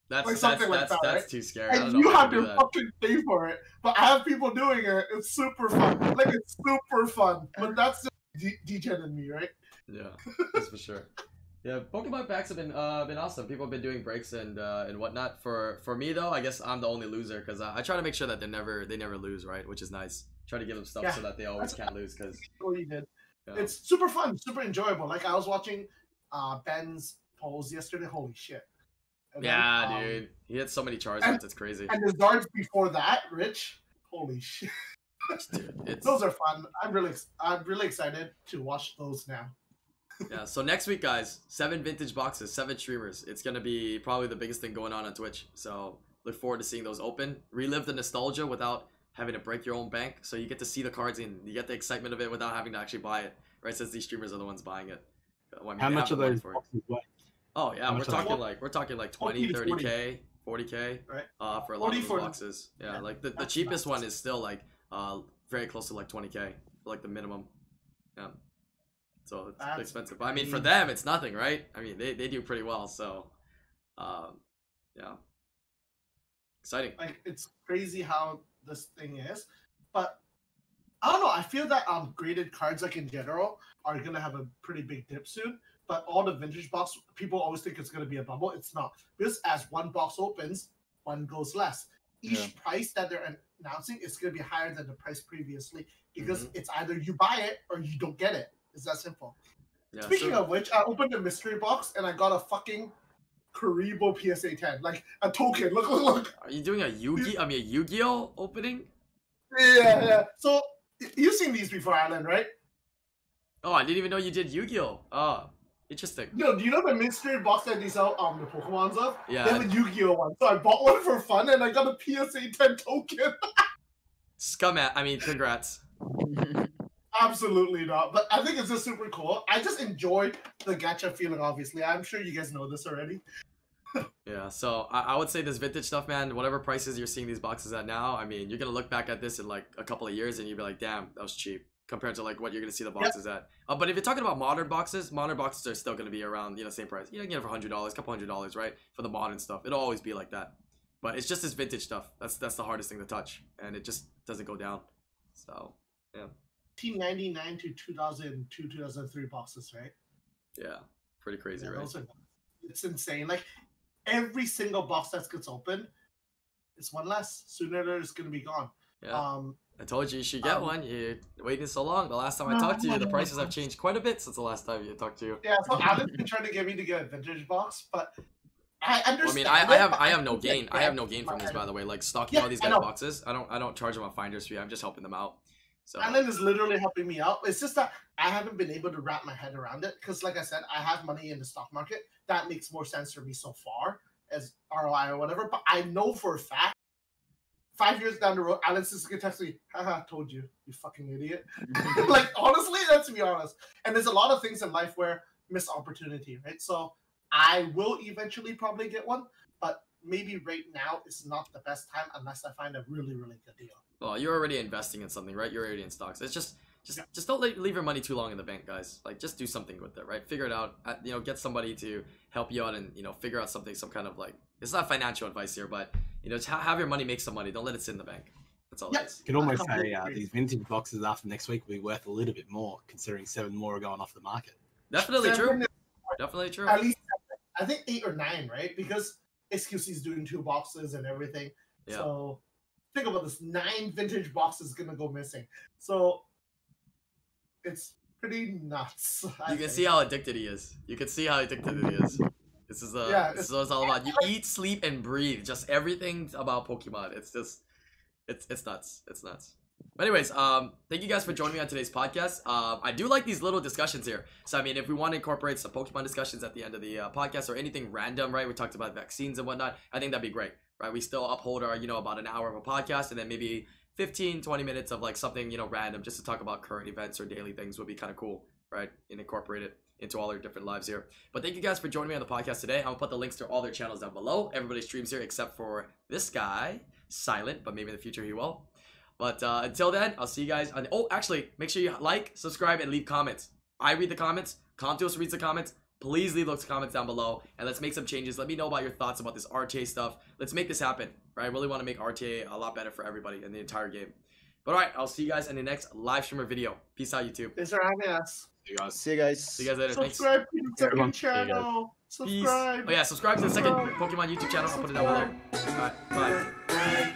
That's right? too scary. And you have to fucking pay for it. But I have people doing it. It's super fun. Like, it's super fun. But that's just D10 in me, right? Yeah, that's for sure. Yeah, Pokemon packs have been awesome. People have been doing breaks and whatnot. For me though, I guess I'm the only loser because I try to make sure that they never lose, right? Which is nice. Try to give them stuff so that they always can't lose. Because you did. Yeah. It's super fun, super enjoyable. Like, I was watching Ben's polls yesterday. Holy shit. And yeah, then, dude. He had so many Charizards, it's crazy. And the Zards before that, Rich. Holy shit. Dude, those are fun. I'm really excited to watch those now. Yeah, so next week, guys, 7 vintage boxes, 7 streamers. It's gonna be probably the biggest thing going on Twitch. So look forward to seeing those open. Relive the nostalgia without having to break your own bank. So you get to see the cards and you get the excitement of it without having to actually buy it, right? Since these streamers are the ones buying it. Well, I mean, how much are those boxes worth? Oh yeah, we're talking like 20, 30K, 40K. Right. For a lot of those boxes. Yeah, like the cheapest one is still like very close to like 20K for like the minimum. Yeah. So it's expensive. But I mean, for them, it's nothing, right? I mean, they do pretty well. So, yeah. Exciting. Like, it's crazy how this thing is. But I don't know. I feel that graded cards, like in general, are gonna have a pretty big dip soon. But all the vintage box, people always think it's gonna be a bubble. It's not, because as one box opens, one goes less. Each price that they're announcing is gonna be higher than the price previously, because it's either you buy it or you don't get it. It's that simple. Yeah, Speaking of which, I opened a mystery box and I got a fucking Karibo PSA 10, like a token. Look. Are you doing a Yu-Gi-Oh opening? Yeah. So you've seen these before, Alan, right? Oh, I didn't even know you did Yu-Gi-Oh. Oh, interesting. No, do you know the mystery box that they sell the Pokemons of? Yeah. They have a Yu-Gi-Oh one. So I bought one for fun and I got a PSA 10 token. Congrats. Absolutely not. But I think it's just super cool. I just enjoy the gacha feeling, obviously. I'm sure you guys know this already. Yeah, so I would say this vintage stuff, man, whatever prices you're seeing these boxes at now, I mean, you're going to look back at this in like a couple of years and you'll be like, damn, that was cheap compared to like what you're going to see the boxes at. But if you're talking about modern boxes are still going to be around, same price. You can get it for $100, couple $100, right? For the modern stuff. It'll always be like that. But it's just this vintage stuff. That's the hardest thing to touch. And it just doesn't go down. So, yeah. 1999 to 2002, 2003 boxes, right? Yeah, pretty crazy, right? It's insane. Like, every single box that gets opened, it's one less. Sooner or later, it's going to be gone. Yeah. I told you should get one. You're waiting so long. The last time I talked to you, the prices have changed quite a bit since the last time you talked to you. Yeah, so Alan's been trying to get me to get a vintage box, but I understand. I have no gain. I have no gain from this, by the way. Like, stocking all these guys' boxes, I don't charge them a finder's fee. I'm just helping them out. So Alan is literally helping me out. It's just that I haven't been able to wrap my head around it because, like I said, I have money in the stock market. That makes more sense for me so far as ROI or whatever. But I know for a fact, 5 years down the road, Alan's just gonna text me, haha, told you, you fucking idiot. Like, honestly, let's be honest. And there's a lot of things in life where miss opportunity, right? So I will eventually probably get one, but maybe right now is not the best time unless I find a really, really good deal. Well, you're already investing in something, right? You're already in stocks. It's just don't leave your money too long in the bank, guys. Like, just do something with it, right? Figure it out. Get somebody to help you out and figure out something. Some kind of, like, it's not financial advice here, but just have your money make some money. Don't let it sit in the bank. That's all it is. You can almost say these vintage boxes after next week will be worth a little bit more, considering 7 more are going off the market. Definitely true. Definitely true. At least I think 8 or 9, right? Because XQC is doing 2 boxes and everything. Yeah. So think about this: 9 vintage boxes gonna go missing. So it's pretty nuts. You can see how addicted he is. You can see how addicted he is. This is what it's all about. You eat, sleep, and breathe. Just everything about Pokemon. It's just, it's nuts. It's nuts. But anyways, thank you guys for joining me on today's podcast. I do like these little discussions here. So I mean, if we want to incorporate some Pokemon discussions at the end of the podcast or anything random, right? We talked about vaccines and whatnot. I think that'd be great, right? We still uphold our, about an hour of a podcast, and then maybe 15-20 minutes of like something, random, just to talk about current events or daily things would be kind of cool, right? And incorporate it into all their different lives here. But thank you guys for joining me on the podcast today. I'm gonna put the links to all their channels down below. Everybody streams here except for this guy, Sylent, but maybe in the future he will. But until then, I'll see you guys on. Oh, actually, make sure you like, subscribe, and leave comments. I read the comments. Comtos reads the comments. Please leave those comments down below, and let's make some changes. Let me know about your thoughts about this RTA stuff. Let's make this happen, right? I really want to make RTA a lot better for everybody in the entire game. But all right, I'll see you guys in the next live streamer video. Peace out, YouTube. Thanks for having us. See you guys. See you guys later. Subscribe to the second channel. Subscribe. Oh yeah, subscribe to the second Pokemon YouTube channel. I'll put it down below. All right, bye.